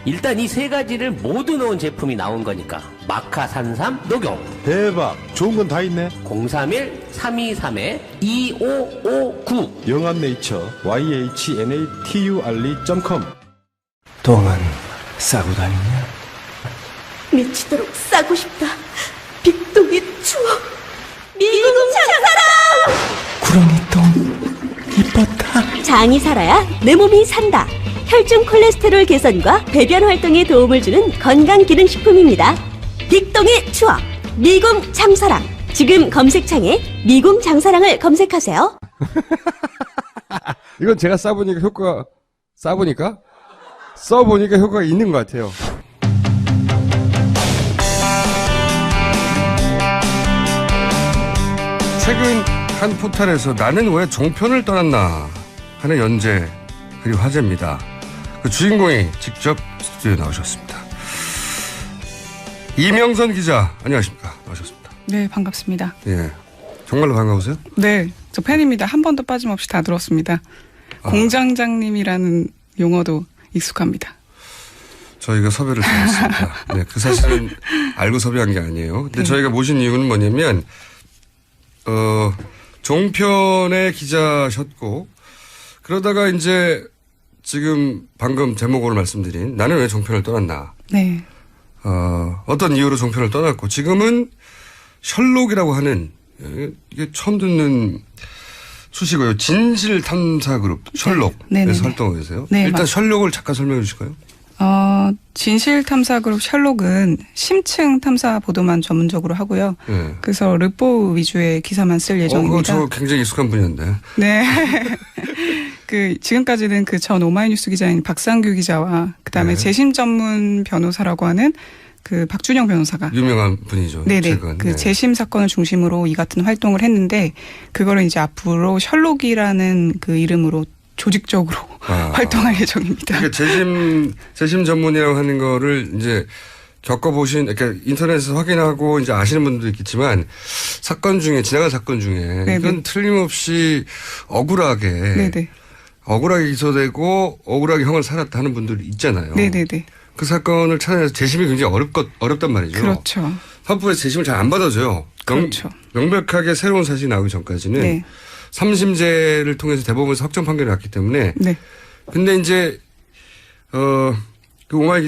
일단 이 세 가지를 모두 넣은 제품이 나온 거니까 마카 산삼 녹용 대박 좋은 건 다 있네. 031-323-2559 영암네이처 yhnatuRE.com. 똥은 싸고 다니냐? 미치도록 싸고 싶다. 빅동의 추억. 미국 장사랑. 구렁이 똥 이뻤다. 장이 살아야 내 몸이 산다. 혈중 콜레스테롤 개선과 배변 활동에 도움을 주는 건강기능식품입니다. 빅동의 추억. 미궁 장사랑. 지금 검색창에 미궁 장사랑을 검색하세요. 이건 제가 써보니까 효과가 있는 것 같아요. 최근 한 포털에서 나는 왜 종편을 떠났나 하는 연재 그리고 화제입니다. 그 주인공이 직접 스튜디오에 나오셨습니다. 이명선 기자 안녕하십니까? 나오셨습니다. 네, 반갑습니다. 예, 정말로 반가우세요? 네, 저 팬입니다. 한 번도 빠짐없이 다 들었습니다. 공장장님이라는 용어도 익숙합니다. 저희가 섭외를 드렸습니다. 네, 그 사실은 알고 섭외한 게 아니에요. 근데 저희가 모신 이유는 뭐냐면, 종편의 기자셨고, 그러다가 이제 지금 방금 제목으로 말씀드린 나는 왜 종편을 떠났나. 네. 어떤 이유로 종편을 떠났고, 지금은 셜록이라고 하는, 이게 처음 듣는 수식어요. 진실탐사그룹, 셜록에서 활동하고 계세요. 네, 일단 셜록을 잠깐 설명해 주실까요? 진실탐사그룹 셜록은 심층 탐사 보도만 전문적으로 하고요. 네. 그래서 르포 위주의 기사만 쓸 예정입니다. 저 굉장히 익숙한 분야인데. 네. 지금까지는 전 오마이뉴스 기자인 박상규 기자와 그다음에 재심 전문 변호사라고 하는 박준영 변호사가 유명한 분이죠. 네네. 최근. 재심 사건을 중심으로 이 같은 활동을 했는데 그거를 이제 앞으로 셜록이라는 이름으로 조직적으로 활동할 예정입니다. 그러니까 재심 전문이라고 하는 거를 이제 겪어보신, 그러니까 인터넷에서 확인하고 이제 아시는 분들도 있겠지만 지나간 사건 중에 네네. 이건 틀림없이 억울하게 기소되고 억울하게 형을 살았다 하는 분들 있잖아요. 네네네. 그 사건을 찾아내서 재심이 굉장히 어렵단 말이죠. 그렇죠. 사법부에서 재심을 잘 안 받아줘요. 그렇죠. 명백하게 새로운 사실이 나오기 전까지는. 네. 3심제를 통해서 대법원에서 확정 판결이 났기 때문에. 네. 근데 이제, 오마이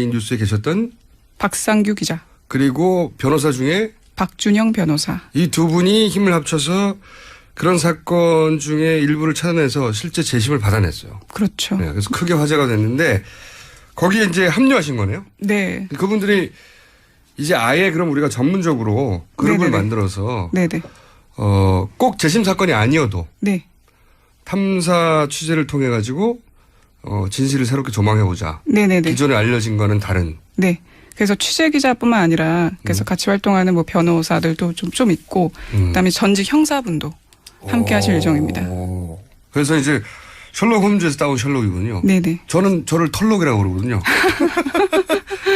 뉴스에 계셨던 박상규 기자. 그리고 변호사 중에 박준영 변호사. 이 두 분이 힘을 합쳐서 그런 사건 중에 일부를 찾아내서 실제 재심을 받아냈어요. 그렇죠. 네, 그래서 크게 화제가 됐는데 거기에 이제 합류하신 거네요? 네. 그분들이 이제 아예 그럼 우리가 전문적으로 그룹을 네네네. 만들어서. 네네. 꼭 재심 사건이 아니어도. 네. 탐사 취재를 통해 가지고, 진실을 새롭게 조망해보자. 네네네. 기존에 알려진 거는 다른. 네. 그래서 취재 기자뿐만 아니라 그래서 같이 활동하는 변호사들도 좀 있고, 그다음에 전직 형사분도 함께 하실 예정입니다. 그래서 이제 셜록 홈즈에서 따온 셜록이군요. 네네. 저는 저를 털록이라고 그러거든요.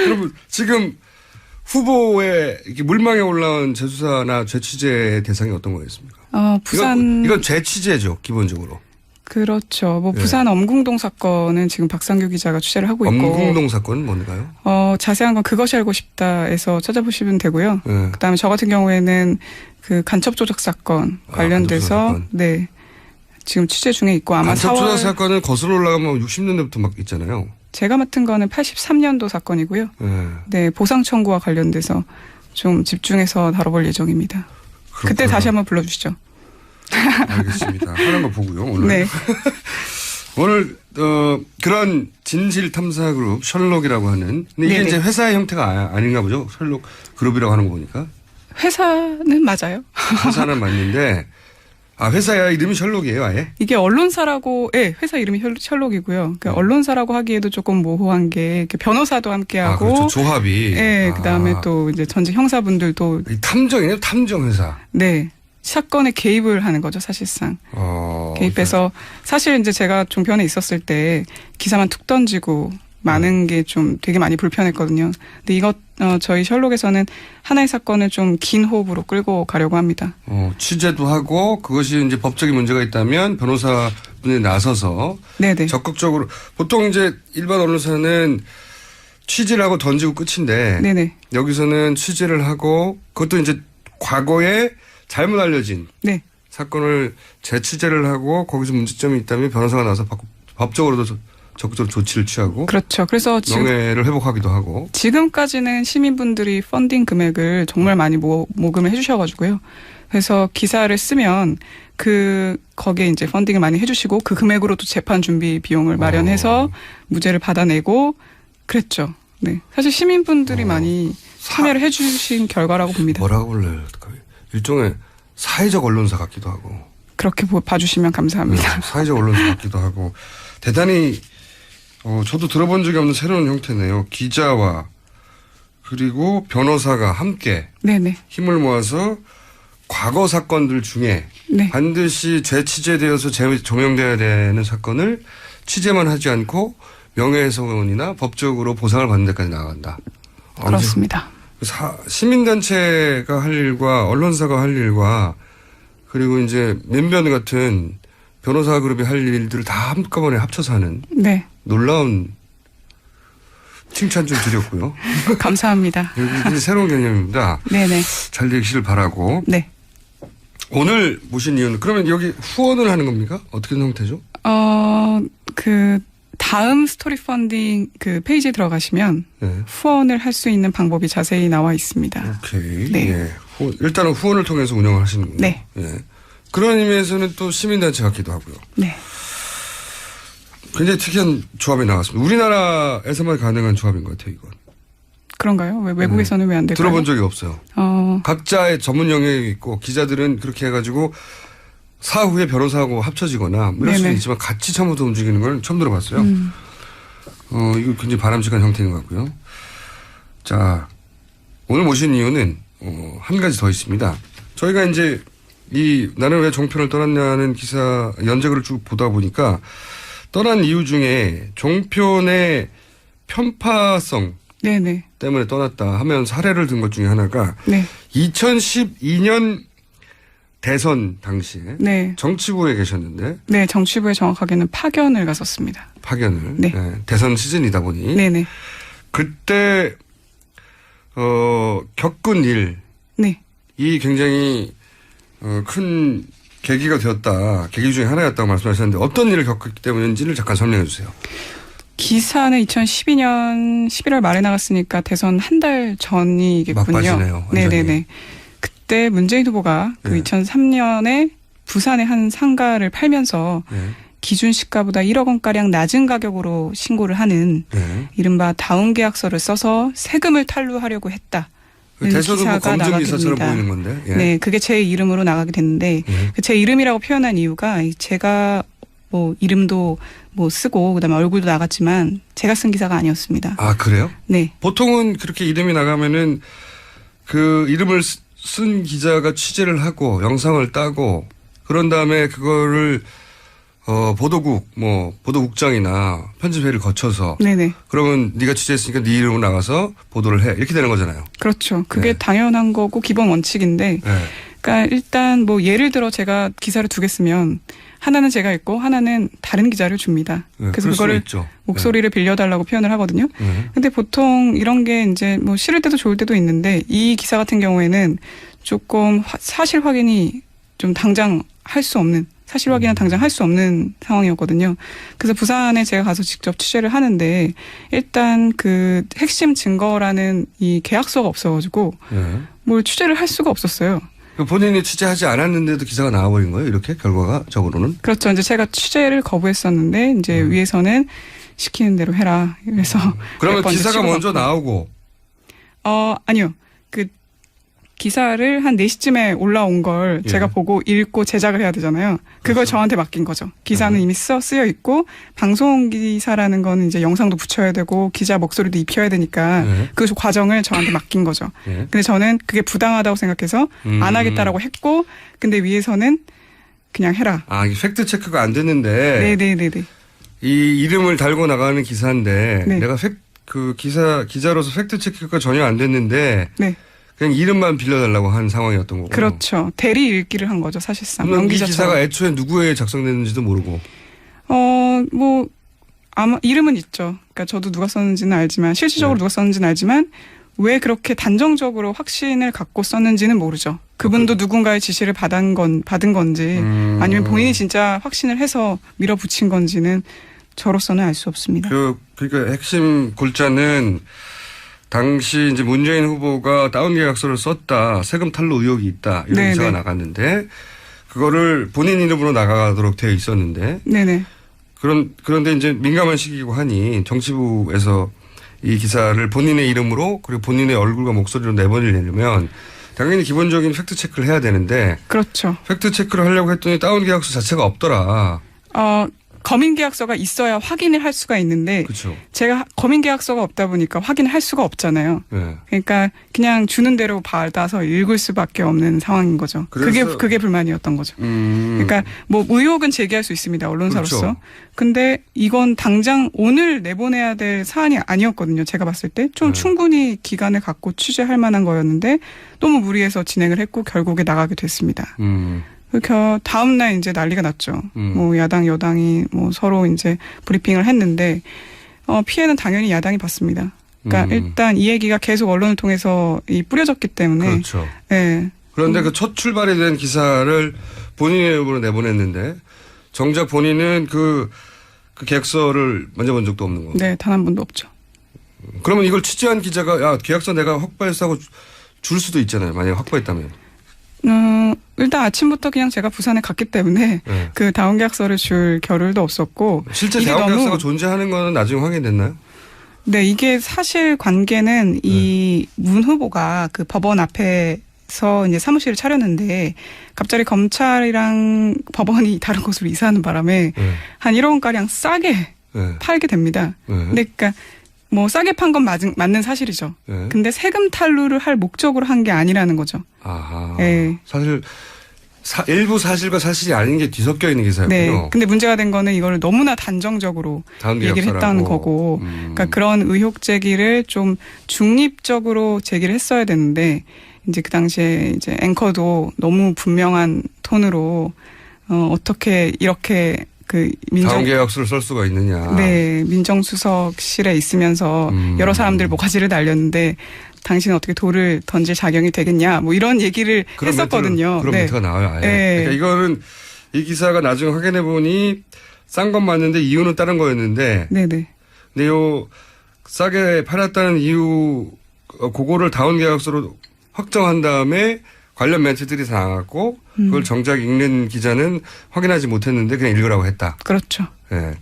여러분, 지금 후보에 이렇게 물망에 올라온 재수사나 재취재 대상이 어떤 거였습니까? 부산. 이건 재취재죠, 기본적으로. 그렇죠. 부산 엄궁동 사건은 지금 박상규 기자가 취재를 하고 있고. 엄궁동 사건은 뭔가요? 자세한 건 그것이 알고 싶다에서 찾아보시면 되고요. 네. 그다음에 저 같은 경우에는 간첩 조작 사건 관련돼서 네. 지금 취재 중에 있고 아마 간첩 조작 사건은 거슬러 올라가면 60년대부터 막 있잖아요. 제가 맡은 거는 83년도 사건이고요. 네, 보상 청구와 관련돼서 좀 집중해서 다뤄볼 예정입니다. 그렇구나. 그때 다시 한번 불러주시죠. 알겠습니다. 하는 거 보고요, 오늘. 네. 오늘, 그런 진실탐사그룹 셜록이라고 하는. 근데 이게 네네. 이제 회사의 형태가 아닌가 보죠? 셜록 그룹이라고 하는 거 보니까. 회사는 맞아요. 회사는 맞는데, 아, 회사 이름이 셜록이에요, 아예? 이게 언론사라고, 예, 회사 이름이 셜록이고요. 그러니까 언론사라고 하기에도 조금 모호한 게 변호사도 함께하고. 아, 그렇죠. 조합이. 예, 그다음에 또 이제 전직 형사분들도. 탐정이네요, 탐정회사. 네. 사건에 개입을 하는 거죠, 사실상. 개입해서 사실 이제 제가 종편에 있었을 때 기사만 툭 던지고 많은 게 좀 되게 많이 불편했거든요. 근데 저희 셜록에서는 하나의 사건을 좀 긴 호흡으로 끌고 가려고 합니다. 취재도 하고 그것이 이제 법적인 문제가 있다면 변호사분이 나서서 네네. 적극적으로 보통 이제 일반 언론사는 취재를 하고 던지고 끝인데 네네. 여기서는 취재를 하고 그것도 이제 과거에 잘못 알려진 네. 사건을 재취재를 하고 거기서 문제점이 있다면 변호사가 나서 법적으로도 적극적으로 조치를 취하고 그렇죠. 그래서 명예를 회복하기도 하고 지금까지는 시민분들이 펀딩 금액을 정말 많이 모금을 해주셔가지고요. 그래서 기사를 쓰면 거기에 이제 펀딩을 많이 해주시고 그 금액으로 또 재판 준비 비용을 마련해서 무죄를 받아내고 그랬죠. 네. 사실 시민분들이 많이 참여를 해주신 결과라고 봅니다. 뭐라고 불러요? 일종의 사회적 언론사 같기도 하고. 그렇게 봐주시면 감사합니다. 네, 사회적 언론사 같기도 하고. 대단히 저도 들어본 적이 없는 새로운 형태네요. 기자와 그리고 변호사가 함께 네네. 힘을 모아서 과거 사건들 중에 네. 반드시 재취재되어서 조명돼야 되는 사건을 취재만 하지 않고 명예훼손이나 법적으로 보상을 받는 데까지 나아간다. 그렇습니다. 시민단체가 할 일과 언론사가 할 일과 그리고 이제 맨변 같은 변호사 그룹이 할 일들을 다 한꺼번에 합쳐서 하는 네. 놀라운 칭찬 좀 드렸고요. 감사합니다. 이게 새로운 개념입니다. 네네. 잘 되시길 바라고. 네. 오늘 모신 이유는 그러면 여기 후원을 하는 겁니까? 어떻게 된 형태죠? 다음 스토리 펀딩 페이지에 들어가시면 네. 후원을 할 수 있는 방법이 자세히 나와 있습니다. 오케이. 네. 예. 일단은 후원을 통해서 운영을 하시는군요. 네. 예. 그런 의미에서는 또 시민단체 같기도 하고요. 네. 굉장히 특이한 조합이 나왔습니다. 우리나라에서만 가능한 조합인 것 같아요, 이건. 그런가요? 왜 외국에서는 왜 안 될까요? 들어본 적이 없어요. 각자의 전문 영역이 있고 기자들은 그렇게 해가지고 사후에 변호사하고 합쳐지거나 이럴 수는 있지만 같이 처음부터 움직이는 걸 처음 들어봤어요. 이거 굉장히 바람직한 형태인 것 같고요. 자, 오늘 모신 이유는 한 가지 더 있습니다. 저희가 이제 나는 왜 종편을 떠났냐는 기사 연재글을 쭉 보다 보니까 떠난 이유 중에 종편의 편파성 네네. 때문에 떠났다 하면 사례를 든 것 중에 하나가 네. 2012년 대선 당시에 네. 정치부에 계셨는데 네, 정치부에 정확하게는 파견을 갔었습니다. 파견을. 네. 대선 시즌이다 보니 네네. 그때 겪은 일. 네. 이 굉장히 큰 계기가 되었다. 계기 중에 하나였다고 말씀하셨는데 어떤 일을 겪었기 때문인지를 잠깐 설명해 주세요. 기사는 2012년 11월 말에 나갔으니까 대선 한 달 전이겠군요. 막바지네요. 네네네. 그때 문재인 후보가 그 2003년에 부산의 한 상가를 팔면서 기준 시가보다 1억 원가량 낮은 가격으로 신고를 하는 이른바 다운 계약서를 써서 세금을 탈루하려고 했다. 대선 후보 검증 기사처럼 보이는 건데. 예. 네, 그게 제 이름으로 나가게 됐는데 제 이름이라고 표현한 이유가 제가 이름도 쓰고 그다음에 얼굴도 나갔지만 제가 쓴 기사가 아니었습니다. 아, 그래요? 네. 보통은 그렇게 이름이 나가면은 그 이름을 쓴 기자가 취재를 하고 영상을 따고 그런 다음에 그거를 보도국장이나 편집회를 거쳐서 네네. 그러면 네가 취재했으니까 네 이름으로 나가서 보도를 해 이렇게 되는 거잖아요. 그렇죠. 그게 당연한 거고 기본 원칙인데 그러니까 일단 예를 들어 제가 기사를 두 개 쓰면 하나는 제가 읽고 하나는 다른 기자를 줍니다. 그래서 그거를 목소리를 빌려달라고 표현을 하거든요. 근데 보통 이런 게 이제 싫을 때도 좋을 때도 있는데 이 기사 같은 경우에는 조금 사실 확인이 좀 당장 할 수 없는 사실 확인은 당장 할 수 없는 상황이었거든요. 그래서 부산에 제가 가서 직접 취재를 하는데 일단 그 핵심 증거라는 이 계약서가 없어가지고 뭘 취재를 할 수가 없었어요. 본인이 취재하지 않았는데도 기사가 나와버린 거예요? 이렇게 결과가 적으로는? 그렇죠. 이제 제가 취재를 거부했었는데 이제 위에서는 시키는 대로 해라. 그래서 그러면 기사가 먼저 나오고? 아니요. 기사를 한 4시쯤에 올라온 걸 예. 제가 보고 읽고 제작을 해야 되잖아요. 그걸 저한테 맡긴 거죠. 기사는 이미 쓰여 있고 방송 기사라는 건 이제 영상도 붙여야 되고 기자 목소리도 입혀야 되니까 그 과정을 저한테 맡긴 거죠. 근데 저는 그게 부당하다고 생각해서 안 하겠다라고 했고 근데 위에서는 그냥 해라. 아, 이게 팩트 체크가 안 됐는데. 네네네네. 이 이름을 달고 나가는 기사인데 네. 내가 기자로서 팩트 체크가 전혀 안 됐는데 네. 그냥 이름만 빌려달라고 한 상황이었던 거고. 그렇죠. 대리 읽기를 한 거죠, 사실상. 이 기사가 애초에 누구에 작성됐는지도 모르고. 뭐 아마 이름은 있죠. 그러니까 저도 누가 썼는지는 알지만 실질적으로 누가 썼는지는 알지만 왜 그렇게 단정적으로 확신을 갖고 썼는지는 모르죠. 그분도 누군가의 지시를 받은 건지 아니면 본인이 진짜 확신을 해서 밀어붙인 건지는 저로서는 알 수 없습니다. 그러니까 핵심 골자는 당시 이제 문재인 후보가 다운 계약서를 썼다. 세금 탈루 의혹이 있다. 이런 네네. 기사가 나갔는데 그거를 본인 이름으로 나가도록 되어 있었는데. 네네. 그런데 이제 민감한 시기고 하니 정치부에서 이 기사를 본인의 이름으로 그리고 본인의 얼굴과 목소리로 내보내려면 당연히 기본적인 팩트 체크를 해야 되는데. 그렇죠. 팩트 체크를 하려고 했더니 다운 계약서 자체가 없더라. 검인 계약서가 있어야 확인을 할 수가 있는데 그렇죠. 제가 검인 계약서가 없다 보니까 확인을 할 수가 없잖아요. 네. 그러니까 그냥 주는 대로 받아서 읽을 수밖에 없는 상황인 거죠. 그게 불만이었던 거죠. 그러니까 뭐 의혹은 제기할 수 있습니다. 언론사로서. 그렇죠. 근데 이건 당장 오늘 내보내야 될 사안이 아니었거든요. 제가 봤을 때 좀 충분히 기간을 갖고 취재할 만한 거였는데 너무 무리해서 진행을 했고 결국에 나가게 됐습니다. 다음 날 이제 난리가 났죠. 뭐 야당 여당이 뭐 서로 이제 브리핑을 했는데 피해는 당연히 야당이 봤습니다. 그러니까 일단 이 얘기가 계속 언론을 통해서 뿌려졌기 때문에. 그렇죠. 네. 그런데 그 첫 출발이 된 기사를 본인의 이름으로 내보냈는데 정작 본인은 그 계약서를 만져본 적도 없는 거고. 네, 단 한 번도 없죠. 그러면 이걸 취재한 기자가 야 계약서 내가 확보했다고 줄 수도 있잖아요. 만약에 확보했다면. 일단 아침부터 그냥 제가 부산에 갔기 때문에 그 다운 계약서를 줄 겨를도 없었고. 실제 다운 계약서가 존재하는 건 나중에 확인됐나요? 네, 이게 사실 관계는 이 문 후보가 그 법원 앞에서 이제 사무실을 차렸는데 갑자기 검찰이랑 법원이 다른 곳으로 이사하는 바람에 한 1억 원가량 싸게 팔게 됩니다. 근데 그러니까 뭐 싸게 판 건 맞는 사실이죠. 근데 세금 탈루를 할 목적으로 한 게 아니라는 거죠. 아하. 네. 사실 일부 사실과 사실이 아닌 게 뒤섞여 있는 기사였군요. 네. 근데 문제가 된 거는 이거를 너무나 단정적으로 얘기를 했다는 거고, 그러니까 그런 의혹 제기를 좀 중립적으로 제기를 했어야 되는데 이제 그 당시에 이제 앵커도 너무 분명한 톤으로 어떻게 이렇게 다운 계약서를 쓸 수가 있느냐. 네, 민정수석실에 있으면서 여러 사람들 모가지를 날렸는데 당신은 어떻게 돌을 던질 자격이 되겠냐, 뭐 이런 얘기를 했었거든요. 그런 멘트가 나와요. 아예. 네. 그러니까 이거는 이 기사가 나중에 확인해 보니 싼 건 맞는데 이유는 다른 거였는데. 네네. 근데 요 싸게 팔았다는 이유 그거를 다운 계약서로 확정한 다음에 관련 멘트들이 다 나왔고 그걸 정작 읽는 기자는 확인하지 못했는데 그냥 읽으라고 했다. 그렇죠. 네.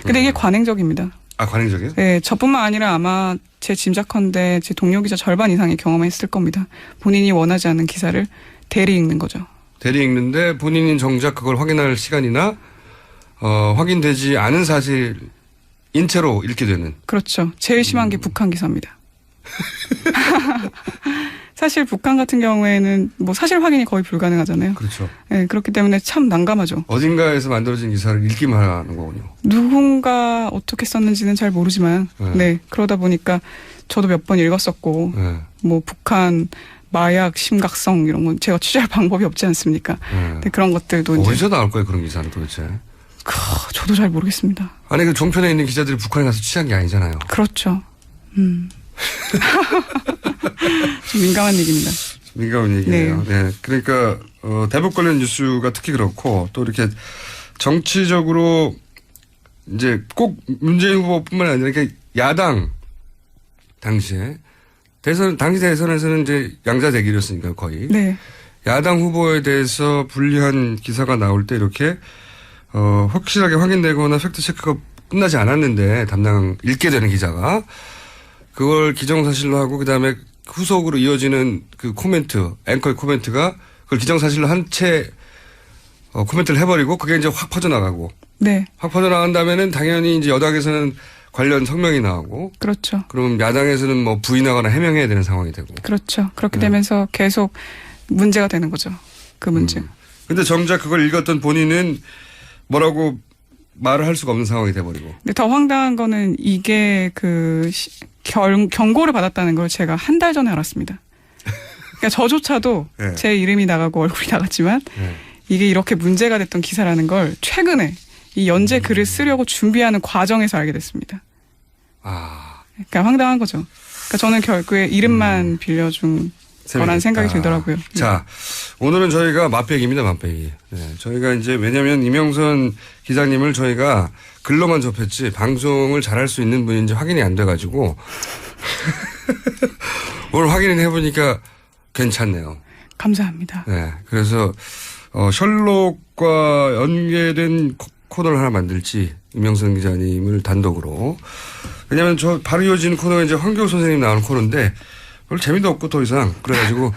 근데 이게 관행적입니다. 아, 관행적이에요? 네, 저뿐만 아니라 아마 제 짐작컨대 제 동료 기자 절반 이상이 경험했을 겁니다. 본인이 원하지 않는 기사를 대리 읽는 거죠. 대리 읽는데 본인이 정작 그걸 확인할 시간이나 확인되지 않은 사실인 채로 읽게 되는. 그렇죠. 제일 심한 게 북한 기사입니다. 사실 북한 같은 경우에는 뭐 사실 확인이 거의 불가능하잖아요. 그렇죠. 네, 그렇기 때문에 참 난감하죠. 어딘가에서 만들어진 기사를 읽기만 하는 거군요. 누군가 어떻게 썼는지는 잘 모르지만, 네, 그러다 보니까 저도 몇 번 읽었었고, 뭐 북한 마약 심각성 이런 건 제가 취재할 방법이 없지 않습니까? 근데 그런 것들도 어디서 나올 거예요, 그런 기사는 도대체? 저도 잘 모르겠습니다. 아니 그 종편에 있는 기자들이 북한에 가서 취재한 게 아니잖아요. 그렇죠. 좀 민감한 얘기입니다. 민감한 얘기네요. 네. 그러니까 대북 관련 뉴스가 특히 그렇고 또 이렇게 정치적으로 이제 꼭 문재인 후보뿐만 아니라 이렇게 야당 당시 대선에서는 이제 양자 대결이었으니까 거의. 네. 야당 후보에 대해서 불리한 기사가 나올 때 이렇게 확실하게 확인되거나 팩트 체크가 끝나지 않았는데 읽게 되는 기자가 그걸 기정사실로 하고 그다음에 후속으로 이어지는 그 코멘트, 앵커의 코멘트가 그걸 기정사실로 한 채 코멘트를 해버리고 그게 이제 확 퍼져나가고. 네. 확 퍼져나간 다음에는 당연히 이제 여당에서는 관련 성명이 나오고. 그렇죠. 그럼 야당에서는 뭐 부인하거나 해명해야 되는 상황이 되고. 그렇죠. 그렇게 되면서 계속 문제가 되는 거죠. 그 문제. 근데 정작 그걸 읽었던 본인은 뭐라고 말을 할 수가 없는 상황이 돼버리고. 근데 더 황당한 거는 이게 경고를 받았다는 걸 제가 한 달 전에 알았습니다. 그러니까 저조차도 네. 제 이름이 나가고 얼굴이 나갔지만 네. 이게 이렇게 문제가 됐던 기사라는 걸 최근에 이 연재 글을 쓰려고 준비하는 과정에서 알게 됐습니다. 그러니까 황당한 거죠. 그러니까 저는 결국에 이름만 빌려준 거란 생각이 들더라고요. 자, 오늘은 저희가 맛배기입니다, 맛배기. 네, 저희가 이제 왜냐면 이명선 기자님을 저희가 글로만 접했지 방송을 잘할 수 있는 분인지 확인이 안 돼가지고 오늘 확인을 해보니까 괜찮네요. 감사합니다. 네, 그래서 셜록과 연계된 코너를 하나 만들지 이명선 기자님을 단독으로. 왜냐면 저 바로 이어지는 코너가 이제 황교우 선생님 나오는 코너인데 별로 재미도 없고 더 이상 그래가지고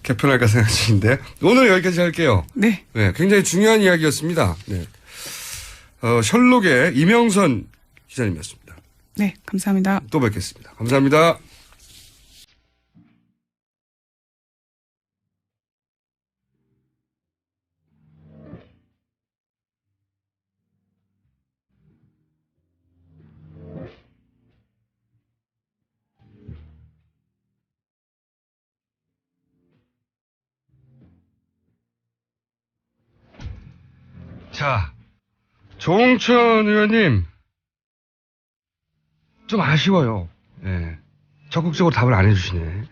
개편할까 생각 중인데 오늘 여기까지 할게요. 네. 네, 굉장히 중요한 이야기였습니다. 네. 셜록의 이명선 기자님이었습니다. 네, 감사합니다. 또 뵙겠습니다. 감사합니다. 자, 조홍천 의원님, 좀 아쉬워요. 예. 적극적으로 답을 안 해주시네.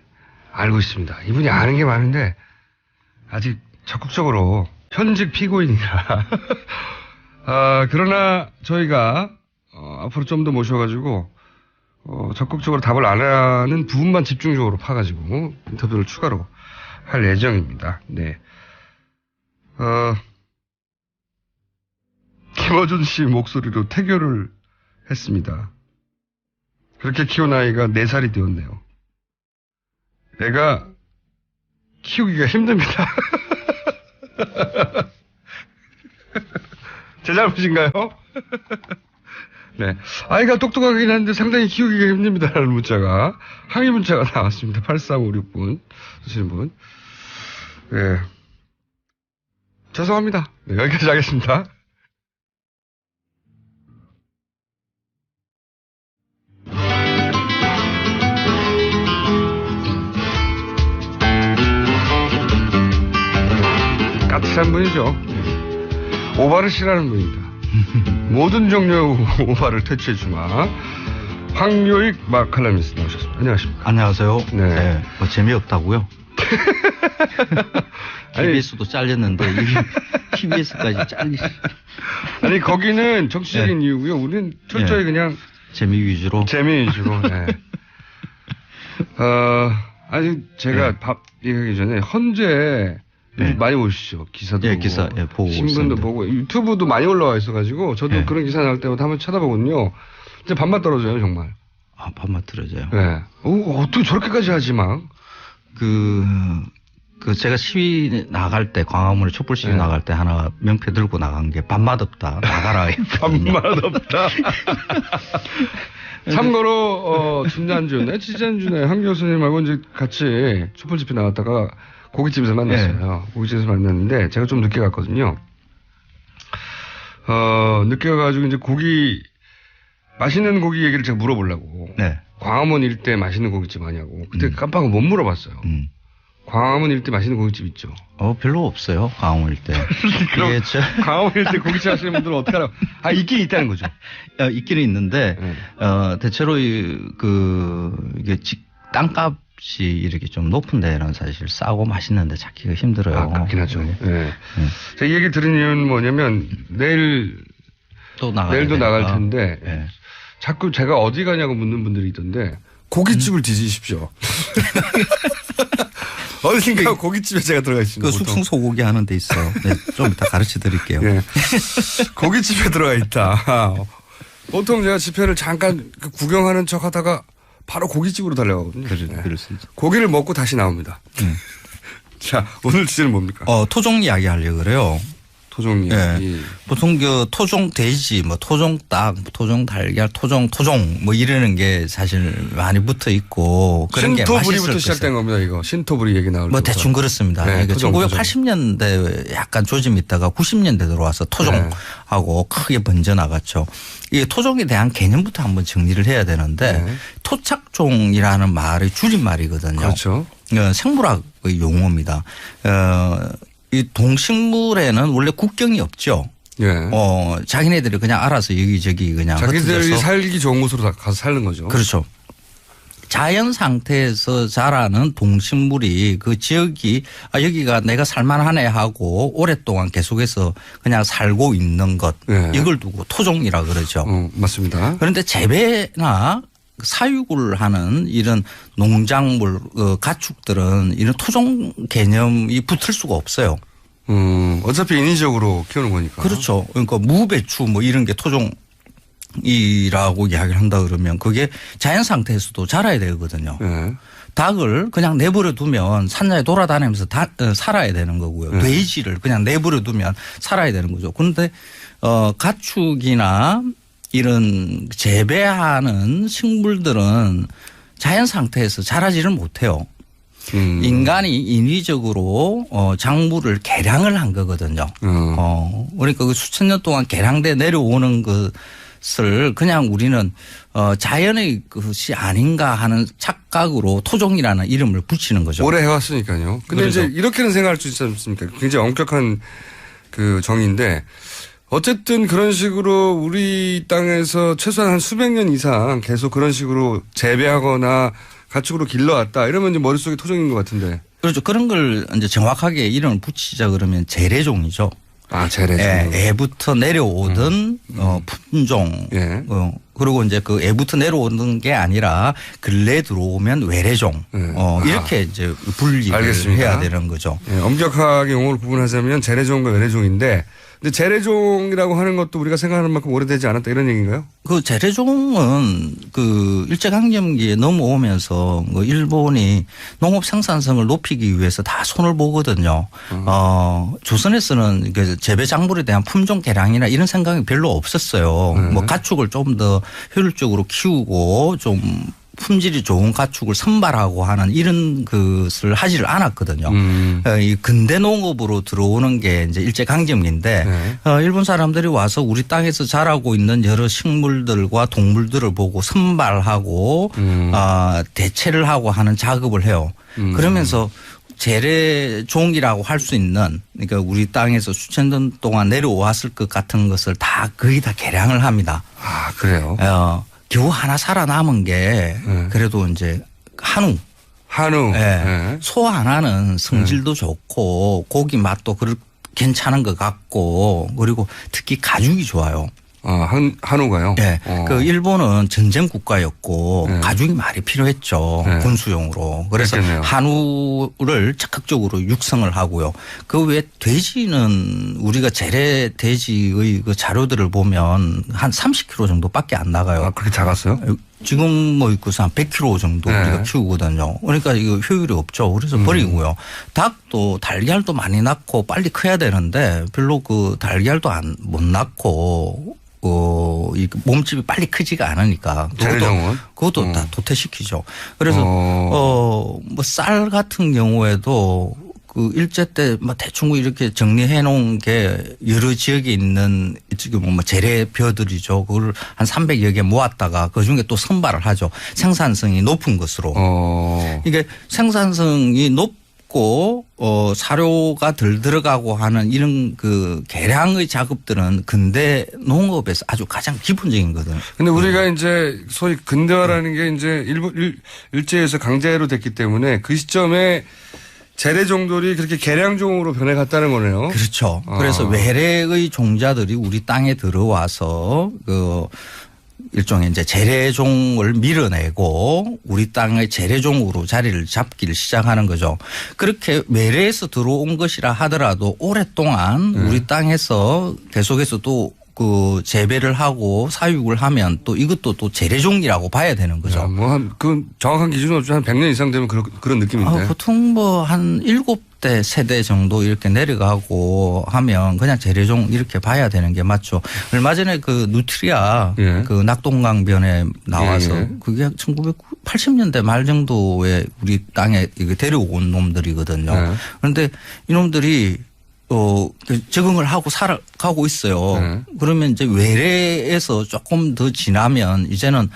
알고 있습니다. 이분이 아는 게 많은데, 아직 적극적으로 현직 피고인이라. 그러나 저희가, 앞으로 좀 더 모셔가지고, 적극적으로 답을 안 하는 부분만 집중적으로 파가지고, 인터뷰를 추가로 할 예정입니다. 네. 김어준 씨 목소리로 태교를 했습니다. 그렇게 키운 아이가 4살이 되었네요. 내가 키우기가 힘듭니다. 제 잘못인가요? 네. 아이가 똑똑하긴 한데 상당히 키우기가 힘듭니다라는 문자가, 항의 문자가 나왔습니다. 8356분, 쓰시는 분. 네. 죄송합니다. 네, 여기까지 하겠습니다. 까칠한 분이죠. 오바를 싫어하는 분입니다. 모든 종류의 오바를 퇴치해주마. 황요익 칼럼니스트 나오셨습니다. 안녕하십니까. 안녕하세요. 네. 네, 뭐 재미없다고요? TBS도 잘렸는데 TBS까지 잘리. 아니 거기는 정치적인 네. 이유고요. 우리는 철저히 네. 그냥 재미 위주로. 재미 위주로. 네. 아니 제가 네. 밥 얘기하기 전에 헌재 네. 많이 보시죠. 기사도 네, 보고, 기사 네, 보고 신문도 있습니다. 보고 유튜브도 많이 올라와 있어가지고 저도 네. 그런 기사 나올 때마다 한번 쳐다보거든요. 이제 밥맛 떨어져요 정말. 아, 밥맛 떨어져요. 네. 어떻게 저렇게까지 하지 막. 제가 시위 나갈 때, 광화문에 촛불 시위 네. 나갈 때 하나 명패 들고 나간 게 밥맛 없다. 나가라. 밥맛 없다. 참고로, 지난주에 황교우 선생님하고 이제 같이 촛불 집회 나갔다가 고깃집에서 만났어요. 네. 고깃집에서 만났는데 제가 좀 늦게 갔거든요. 늦게 가가지고 이제 맛있는 고기 얘기를 제가 물어보려고. 네. 광화문 일대 맛있는 고깃집 아냐고. 그때 깜빡 못 물어봤어요. 광화문 일대 맛있는 고깃집 있죠? 별로 없어요. 광화문 일대. 그럼 광화문 일대 고깃집 하시는 분들은 어떻게 하라고? 있긴 있다는 거죠. 있기는 있는데, 대체로 이게 땅값이 이렇게 좀 높은 데는 사실 싸고 맛있는데 찾기가 힘들어요. 그렇긴 하죠. 네. 제가 이 얘기를 들은 이유는 뭐냐면, 내일도 나갈 텐데, 네. 자꾸 제가 어디 가냐고 묻는 분들이 있던데, 고깃집을 뒤지십시오. 어딘가 고깃집에 제가 들어가 있습니다. 숙성 소고기 하는 데 있어요. 네, 좀 이따 가르쳐 드릴게요. 네. 고깃집에 들어가 있다. 보통 제가 집회를 잠깐 구경하는 척 하다가 바로 고깃집으로 달려가거든요. 그렇습니다. 고기를 먹고 다시 나옵니다. 자, 오늘 주제는 뭡니까? 토종 이야기 하려고 그래요. 토종 이야기. 네. 보통 토종 돼지, 토종 닭, 토종 달걀, 토종 뭐 이러는 게 사실 많이 붙어 있고 그런 게 맛있을 신토부리부터 시작된 겁니다. 이거 신토부리 얘기 나올 때. 대충 그렇습니다. 네, 1980년대 약간 조짐 있다가 90년대 들어와서 토종하고 크게 번져 나갔죠. 이 토종에 대한 개념부터 한번 정리를 해야 되는데 토착종이라는 말의 줄임말이거든요. 그렇죠. 생물학의 용어입니다. 이 동식물에는 원래 국경이 없죠. 예. 자기네들이 그냥 알아서 여기저기 그냥 자기들이 살기 좋은 곳으로 가서 사는 거죠. 그렇죠. 자연 상태에서 자라는 동식물이 그 지역이 여기가 내가 살만하네 하고 오랫동안 계속해서 그냥 살고 있는 것 이걸 두고 토종이라 그러죠. 맞습니다. 그런데 재배나 사육을 하는 이런 농작물, 가축들은 이런 토종 개념이 붙을 수가 없어요. 어차피 인위적으로 키우는 거니까. 그렇죠. 그러니까 무배추 뭐 이런 게 토종이라고 이야기를 한다 그러면 그게 자연 상태에서도 자라야 되거든요. 닭을 그냥 내버려 두면 산야에 돌아다니면서 살아야 되는 거고요. 돼지를 그냥 내버려 두면 살아야 되는 거죠. 그런데 가축이나 이런 재배하는 식물들은 자연 상태에서 자라지를 못해요. 인간이 인위적으로 작물을 개량을 한 거거든요. 그러니까 그 수천 년 동안 개량돼 내려오는 것을 그냥 우리는 자연의 것이 아닌가 하는 착각으로 토종이라는 이름을 붙이는 거죠. 오래 해왔으니까요. 근데 그렇죠. 이제 이렇게는 생각할 수 있지 않습니까? 굉장히 엄격한 그 정의인데 어쨌든 그런 식으로 우리 땅에서 최소한 한 수백 년 이상 계속 그런 식으로 재배하거나 가축으로 길러왔다. 이러면 이제 머릿속에 토종인 것 같은데. 그렇죠. 그런 걸 이제 정확하게 이름을 붙이자 그러면 재래종이죠. 재래종. 애부터 내려오던 품종. 그리고 이제 그 애부터 내려오는 게 아니라 근래 들어오면 외래종. 이렇게 이제 분리를 알겠습니다. 해야 되는 거죠. 엄격하게 용어를 구분하자면 재래종과 외래종인데 근데 재래종이라고 하는 것도 우리가 생각하는 만큼 오래되지 않았다 이런 얘기인가요? 그 재래종은 그 일제강점기에 넘어오면서 일본이 농업 생산성을 높이기 위해서 다 손을 보거든요. 조선에서는 그 재배 작물에 대한 품종 개량이나 이런 생각이 별로 없었어요. 뭐 가축을 좀 더 효율적으로 키우고 좀 품질이 좋은 가축을 선발하고 하는 이런 것을 하지를 않았거든요. 이 근대 농업으로 들어오는 게 이제 일제 강점기인데 일본 사람들이 와서 우리 땅에서 자라고 있는 여러 식물들과 동물들을 보고 선발하고 대체를 하고 하는 작업을 해요. 그러면서 재래종이라고 할 수 있는 그러니까 우리 땅에서 수천 년 동안 내려왔을 것 같은 것을 다 거의 다 개량을 합니다. 그래요? 겨우 하나 살아남은 게 그래도 이제 한우. 소 하나는 성질도 좋고 고기 맛도 괜찮은 것 같고 그리고 특히 가죽이 좋아요. 한우가요? 네. 그 일본은 전쟁 국가였고 가죽이 많이 필요했죠. 군수용으로. 그래서 그랬겠네요. 한우를 적극적으로 육성을 하고요. 그 외에 돼지는 우리가 재래 돼지의 그 자료들을 보면 한 30kg 정도밖에 안 나가요. 그렇게 작았어요? 지금 뭐 있고서 한 100kg 정도 우리가 키우거든요. 그러니까 이거 효율이 없죠. 그래서 버리고요. 닭도 달걀도 많이 낳고 빨리 커야 되는데 별로 그 달걀도 못 낳고 이 몸집이 빨리 크지가 않으니까 그것도 다 도태시키죠. 그래서 뭐 쌀 같은 경우에도 그 일제 때 뭐 대충 이렇게 정리해 놓은 게 여러 지역에 있는 지금 뭐 재래벼들이죠. 그걸 한 300여 개 모았다가 그 중에 또 선발을 하죠. 생산성이 높은 것으로. 이게 생산성이 높고 사료가 덜 들어가고 하는 이런 그 개량의 작업들은 근대 농업에서 아주 가장 기본적인 거거든요. 근데 우리가 이제 소위 근대화라는 게 이제 일제에서 강제로 됐기 때문에 그 시점에 재래종들이 그렇게 개량종으로 변해갔다는 거네요. 그렇죠. 그래서 외래의 종자들이 우리 땅에 들어와서 그 일종의 이제 재래종을 밀어내고 우리 땅의 재래종으로 자리를 잡기를 시작하는 거죠. 그렇게 외래에서 들어온 것이라 하더라도 오랫동안 우리 땅에서 계속해서 또 그 재배를 하고 사육을 하면 또 이것도 또 재래종이라고 봐야 되는 거죠. 그 정확한 기준으로 한 100년 이상 되면 그런 느낌인데. 보통 뭐 한 7대 세대 정도 이렇게 내려가고 하면 그냥 재래종 이렇게 봐야 되는 게 맞죠. 얼마 전에 그 누트리아 그 낙동강변에 나와서 그게 1980년대 말 정도에 우리 땅에 데려온 놈들이거든요. 그런데 이놈들이 적응을 하고 살아가고 있어요. 그러면 이제 외래에서 조금 더 지나면 이제는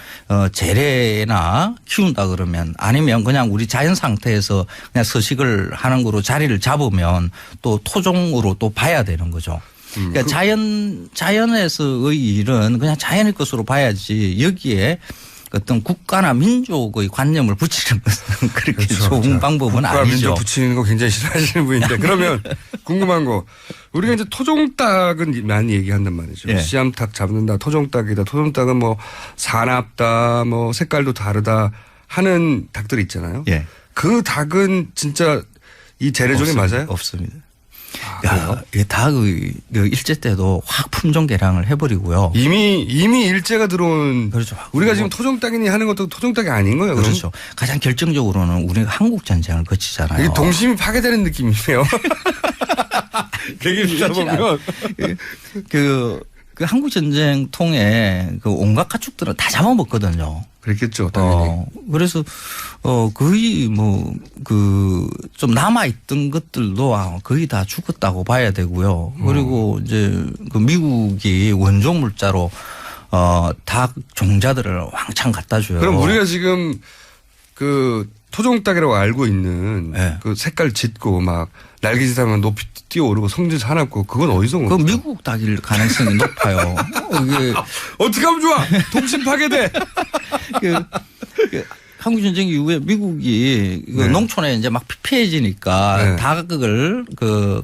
재래나 키운다 그러면 아니면 그냥 우리 자연 상태에서 그냥 서식을 하는 거로 자리를 잡으면 또 토종으로 또 봐야 되는 거죠. 그러니까 자연에서의 일은 그냥 자연의 것으로 봐야지 여기에 어떤 국가나 민족의 관념을 붙이는 것은 그렇게 좋은 방법은 아니죠. 국가 민족 붙이는 거 굉장히 싫어하시는 분인데 그러면 궁금한 거 우리가 이제 토종닭은 많이 얘기한단 말이죠. 씨암탉 잡는다, 토종닭이다. 토종닭은 뭐 사납다, 뭐 색깔도 다르다 하는 닭들 있잖아요. 그 닭은 진짜 이 재래종이 맞아요? 없습니다. 닭의 일제 때도 확 품종 개량을 해버리고요. 이미 일제가 들어온. 그렇죠. 우리가 지금 토종닭이니 하는 것도 토종닭이 아닌 거예요. 그렇죠. 가장 결정적으로는 우리가 한국 전쟁을 거치잖아요. 동심이 파괴되는 느낌이네요. 되게 듣다 보면 그 한국 전쟁 통해 그 온갖 가축들은 다 잡아먹거든요. 그랬겠죠, 당연히. 그래서 거의 뭐 좀 남아있던 것들도 거의 다 죽었다고 봐야 되고요. 그리고 이제 그 미국이 원조 물자로 닭 종자들을 왕창 갖다 줘요. 그럼 우리가 지금 그 토종닭이라고 알고 있는 그 색깔 짙고 막 날개짓 하면 높이 뛰어오르고 성질 사납고 그건 어디서 온 거죠? 그 미국 닭일 가능성이 높아요. 이게 어떻게 하면 좋아? 동심 파괴돼. 한국 전쟁 이후에 미국이 농촌에 이제 막 피폐해지니까 닭을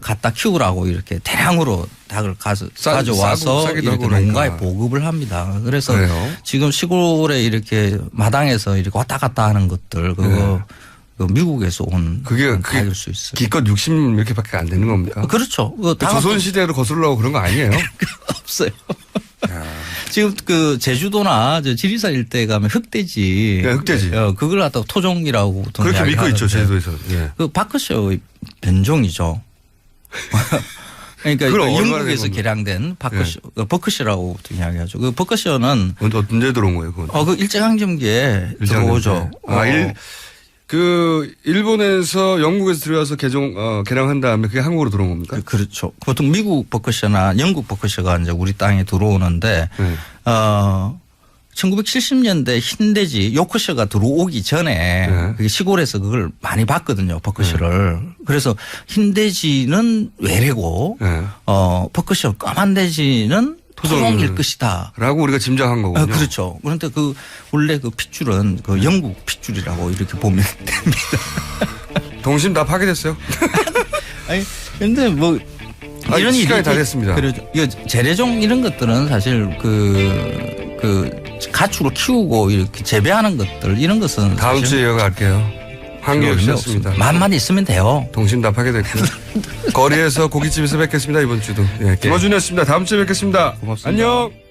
갖다 키우라고 이렇게 대량으로 닭을 가져와서 이렇게 농가에 보급을 합니다. 그래서 지금 시골에 이렇게 마당에서 이렇게 왔다 갔다 하는 것들 그거 미국에서 온 그게 닭일 수 있어요. 기껏 60 이렇게밖에 안 되는 겁니까? 그렇죠. 조선 시대로 거슬러고 그런 거 아니에요? 없어요. 지금 그 제주도나 지리산 일대 가면 흑돼지. 흑돼지. 그걸 갖다가 토종이라고 그렇게 믿고 있죠, 제주도에서. 그 바크셔의 변종이죠. 그러니까 영국에서 개량된 버크셔라고 이야기하죠. 그 버크셔는 언제 들어온 거예요? 그건? 그 일제강점기에 들어오죠. 그 일본에서 영국에서 들어와서 개량한 다음에 그게 한국으로 들어온 겁니까? 그렇죠. 보통 미국 버크셔나 영국 버크셔가 이제 우리 땅에 들어오는데 1970년대 흰돼지 요크셔가 들어오기 전에 시골에서 그걸 많이 봤거든요. 버크셔를. 그래서 흰돼지는 외래고 버크셔 까만 돼지는 토종일 것이다. 라고 우리가 짐작한 거군요. 그렇죠. 그런데 원래 그 핏줄은 영국 핏줄이라고 이렇게 보면 됩니다. 동심 다 파괴됐어요? 아니, 근데 뭐. 이런 시간이 다 됐습니다. 그렇죠. 이거 재래종 이런 것들은 사실 가축을 키우고 이렇게 재배하는 것들 이런 것은. 다음 주에 이어갈게요. 한개 없습니다. 만만 있으면 돼요. 동심 다 파괴됐고요. 거리에서 고깃집에서 뵙겠습니다. 이번 주도. 김어준이었습니다. 다음 주에 뵙겠습니다. 고맙습니다. 안녕.